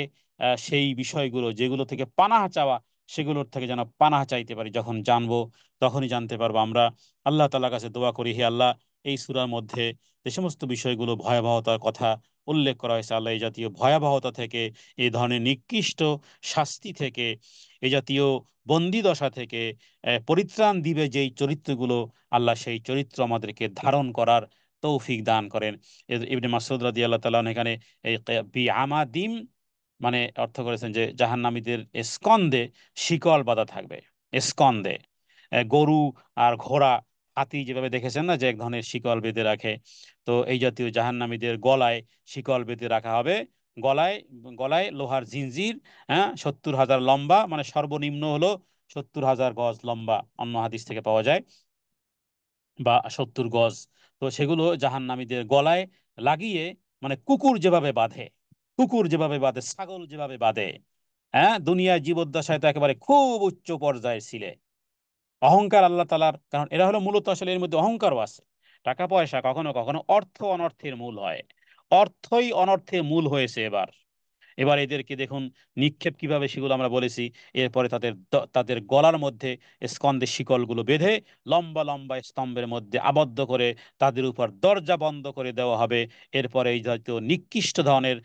সেই বিষয়গুলো যেগুলো থেকে পানাহ চাওয়া, সেগুলোর থেকে যেন পানাহ চাইতে পারি। যখন জানবো তখনই জানতে পারবো। আমরা আল্লাহ তাআলার কাছে দোয়া করি, হে আল্লাহ, এই সূরার মধ্যে যে সমস্ত বিষয়গুলো ভয়াবহতার কথা উল্লেখ করা হয়েছে, আল্লাহ এই জাতীয় ভয়াবহতা থেকে, এই ধরনের নিকৃষ্ট শাস্তি থেকে, এই জাতীয় বন্দি দশা থেকে পরিত্রাণ দিবে যেই চরিত্রগুলো, আল্লাহ সেই চরিত্র আমাদেরকে ধারণ করার তৌফিক দান করেন। ইবনে মাসউদ রাদিয়াল্লাহু তাআলা এখানে এই বি আমাদিম মানে অর্থ করেছেন যে জাহান্নামীদের স্কন্ধে শিকল বাঁধা থাকবে। স্কন্ধে গরু আর ঘোড়া, হাতি যেভাবে দেখেছেন না যে এক ধরনের শিকল বেঁধে রাখে, তো এই জাতীয় জাহান্নামীদের গলায় শিকল বেঁধে রাখা হবে। গলায় গলায় লোহার জিনজির, হ্যাঁ, 70,000 লম্বা, মানে সর্বনিম্ন হলো 70,000 গজ লম্বা, অন্য হাদিস থেকে পাওয়া যায়, বা 70 গজ। তো সেগুলো জাহান্নামীদের গলায় লাগিয়ে, মানে কুকুর যেভাবে বাঁধে, কুকুর যেভাবে বাঁধে, ছাগল যেভাবে বাঁধে, হ্যাঁ, দুনিয়ায় জীবদ্দশায় তো একেবারে খুব উচ্চ পর্যায়ে ছিলে। অহংকার আল্লাহ তাআলার, কারণ এরা হলো মূলত, আসলে এর মধ্যে অহংকারও আছে। টাকা পয়সা কখনো কখনো অর্থ অনর্থের মূল হয়, অর্থই অনর্থের মূল হয়েছে এবার। এবার এদেরকে দেখুন নিক্ষেপ কিভাবে, সেগুলো আমরা বলেছি। এরপরে তাদের গলার মধ্যে স্কন্ধে শিকলগুলো বেঁধে লম্বা লম্বা স্তম্ভের মধ্যে আবদ্ধ করে তাদের উপর দরজা বন্ধ করে দেওয়া হবে। এরপরে এই জাতীয় নিকৃষ্ট ধরনের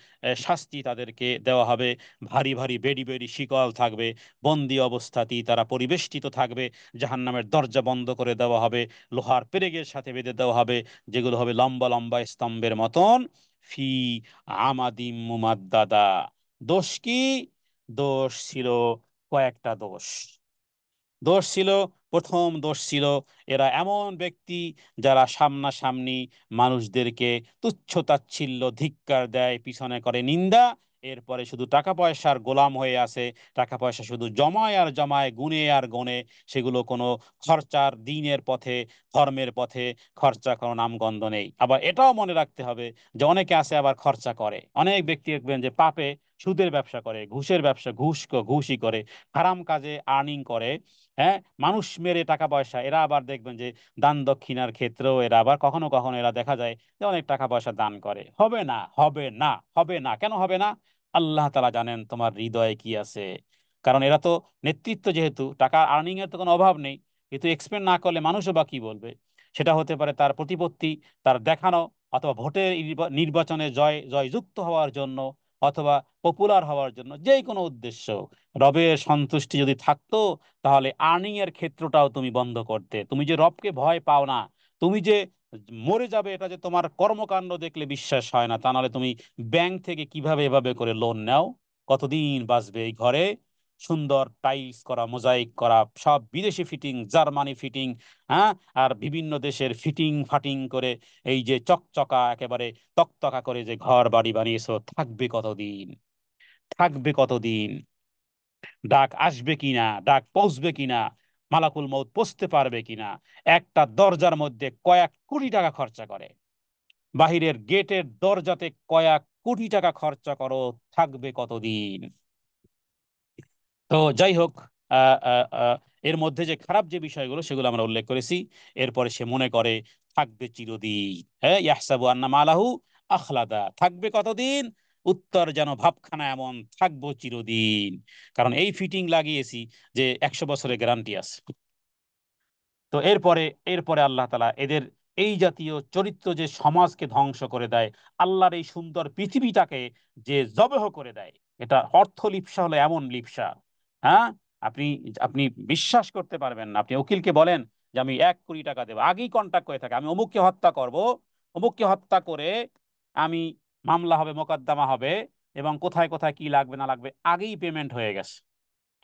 শাস্তি তাদেরকে দেওয়া হবে। ভারী ভারী বেড়ি বেড়ি শিকল থাকবে, বন্দি অবস্থাতেই তারা পরিবেষ্টিত থাকবে। জাহান্নামের দরজা বন্ধ করে দেওয়া হবে, লোহার পেরেকের সাথে বেঁধে দেওয়া হবে, যেগুলো হবে লম্বা লম্বা স্তম্ভের মতন। ফি আমাদিম মুমাদ্দাদা। দোষ কি? দোষ ছিল কয়েকটা দোষ। দোষ ছিল, প্রথম দোষ ছিল এরা এমন ব্যক্তি যারা সামনাসামনি মানুষদেরকে তুচ্ছ তাচ্ছিল্য ধিক্কার দেয়, পিছনে করে নিন্দা, এরপরে শুধু টাকা পয়সার গোলাম হয়ে আছে। টাকা পয়সা শুধু জমায় আর জমায়, গুণে আর গণে, সেগুলো কোনো খরচার, দিনের পথে, ধর্মের পথে খরচা কোনো নামগন্ধ নেই। আবার এটাও মনে রাখতে হবে যে অনেকে আছে আবার খরচা করে। অনেক ব্যক্তি দেখবেন যে পাপে, সুদের ব্যবসা করে, ঘুষের ব্যবসা, ঘুষই করে, হারাম কাজে আর্নিং করে, হ্যাঁ, মানুষ মেরে টাকা পয়সা। এরা আবার দেখবেন যে দান দক্ষিণার ক্ষেত্রেও এরা আবার কখনো কখনো এরা দেখা যায় যে অনেক টাকা পয়সা দান করে। হবে না, হবে না, হবে না, কেন হবে না? আল্লাহ তাআলা জানেন তোমার হৃদয়ে কি আছে। কারণ এরা তো নেতৃত্ব, যেহেতু টাকা আর্নিং এর তো কোনো অভাব নেই, কিন্তু এক্সপেন্ড না করলে মানুষও বা কি বলবে। সেটা হতে পারে তার প্রতিপত্তি, তার দেখানো, অথবা ভোটের নির্বাচনে জয়যুক্ত হওয়ার জন্য, অথবা পপুলার হওয়ার জন্য, যে কোনো উদ্দেশ্য। রবের সন্তুষ্টি যদি থাকতো, তাহলে আর্নিং এর ক্ষেত্রটাও তুমি বন্ধ করতে। তুমি যে রবকে ভয় পাও না, তুমি যে মরে যাবে এটা যে তোমার কর্মকাণ্ড দেখলে বিশ্বাস হয় না, তা নাহলে তুমি ব্যাংক থেকে কিভাবে এভাবে করে লোন নাও? কতদিন বাঁচবে এই ঘরে? সুন্দর টাইলস করা, মোজাইক করা, সব বিদেশি ফিটিং, জার্মানি ফিটিং, হ্যাঁ, আর বিভিন্ন দেশের ফিটিং ফাটিং করে এই যে চকচকা একেবারে তকতকা করে যে ঘর বাড়ি বানিয়েছো, থাকবে কতদিন? থাকবে কতদিন? ডাক আসবে কিনা, ডাক পৌঁছবে কিনা, মালাকুল মউত পৌঁছতে পারবে কিনা? একটা দরজার মধ্যে কয়েক কোটি টাকা খরচা করে, বাহিরের গেটের দরজাতে কয়েক কোটি টাকা খরচা করো, থাকবে কতদিন? তো যাই হোক, আহ, আহ, আহ, এর মধ্যে যে খারাপ যে বিষয়গুলো সেগুলো আমরা উল্লেখ করেছি। এরপরে সে মনে করে থাকবে চিরদিন। হ্যাঁ, ইয়াহসাবু আন্না মালাহু আখলাদা, থাকবে কতদিন? উত্তর যেন ভাবখানা এমন, থাকবো চিরদিন। কারণ এই ফিটিং লাগিয়েছি যে 100 বছরের গ্যারান্টি আছে। তো এরপরে এরপরে আল্লাহ তাআলা এদের এই জাতীয় চরিত্র যে সমাজকে ধ্বংস করে দেয়, আল্লাহর এই সুন্দর পৃথিবীটাকে যে জবেহ করে দেয়, এটা অর্থ লিপ্সা হলো এমন লিপ্সা, হ্যাঁ, আপনি আপনি বিশ্বাস করতে পারবেন না। আপনি উকিলকে বলেন যে আমি 1 কোটি টাকা দেবো, আগেই কন্ট্যাক্ট করে থাকে, আমি অমুককে হত্যা করব, অমুককে হত্যা করে আমি, মামলা হবে, মোকদ্দমা হবে, এবং কোথায় কোথায় কি লাগবে না লাগবে আগেই পেমেন্ট হয়ে গেছে,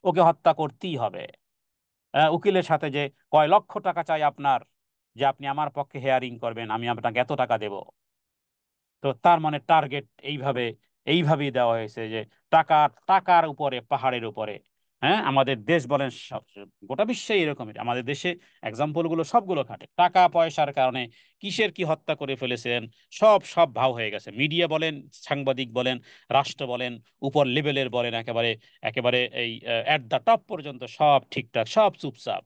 ওকে হত্যা করতেই হবে। উকিলের সাথে যে কয় লক্ষ টাকা চাই আপনার, যে আপনি আমার পক্ষে হেয়ারিং করবেন, আমি আপনাকে এত টাকা দেব। তো তার মানে টার্গেট এইভাবে এইভাবেই দেওয়া হয়েছে যে টাকা, টাকার উপরে, পাহাড়ের উপরে। হ্যাঁ, আমাদের দেশ বলেন গোটা বিশ্বে এরকমই, আমাদের দেশে এক্সাম্পল গুলো সবগুলো খাটে টাকা পয়সার কারণে। কিসের কি হত্যা করে ফেলেছেন, সব সব ভাও হয়ে গেছে। মিডিয়া বলেন, সাংবাদিক বলেন, রাষ্ট্র বলেন, উপর লেভেলের বলেন, একেবারে একেবারে এই এট দ্য টপ পর্যন্ত সব ঠিকঠাক, সব চুপচাপ।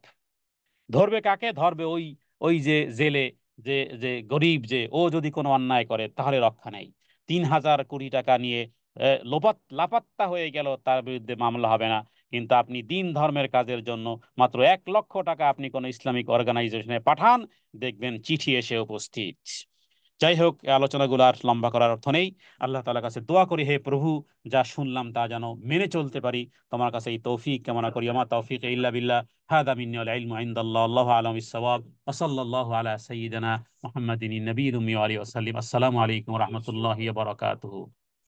ধরবে কাকে ধরবে? ওই ওই যে জেলে, যে যে গরিব, যে ও যদি কোনো অন্যায় করে তাহলে রক্ষা নেই। 3,000 কোটি টাকা নিয়ে লাপাত্তা হয়ে গেল, তার বিরুদ্ধে মামলা হবে না। কিন্তু আপনি দিন ধর্মের কাজের জন্য মাত্র 1 লক্ষ টাকা আপনি কোনো ইসলামিক অর্গানাইজেশনে পাঠান, দেখবেন চিঠি এসে উপস্থিত। যাই হোক, এই আলোচনাগুলো আর লম্বা করার অর্থ নেই। আল্লাহ তাআলার কাছে দোয়া করি, হে প্রভু, যা শুনলাম তা যেন মেনে চলতে পারি। তোমার কাছে এই তৌফিক কামনা করি। আমার তৌফিক ইল্লা বিল্লাহ। হাদা মিন্নি ওয়াল ইলমু ইনদাল্লাহ। আল্লাহু আ'লামু বিস-সাওয়াব। ওয়া সাল্লাল্লাহু আলা সাইয়্যিদিনা মুহাম্মাদিন নবিয়্যিল উম্মি ওয়া আলিহি ওয়া সাল্লাম। আসসালামু আলাইকুম ওয়া রাহমাতুল্লাহি ওয়া বারাকাতুহু।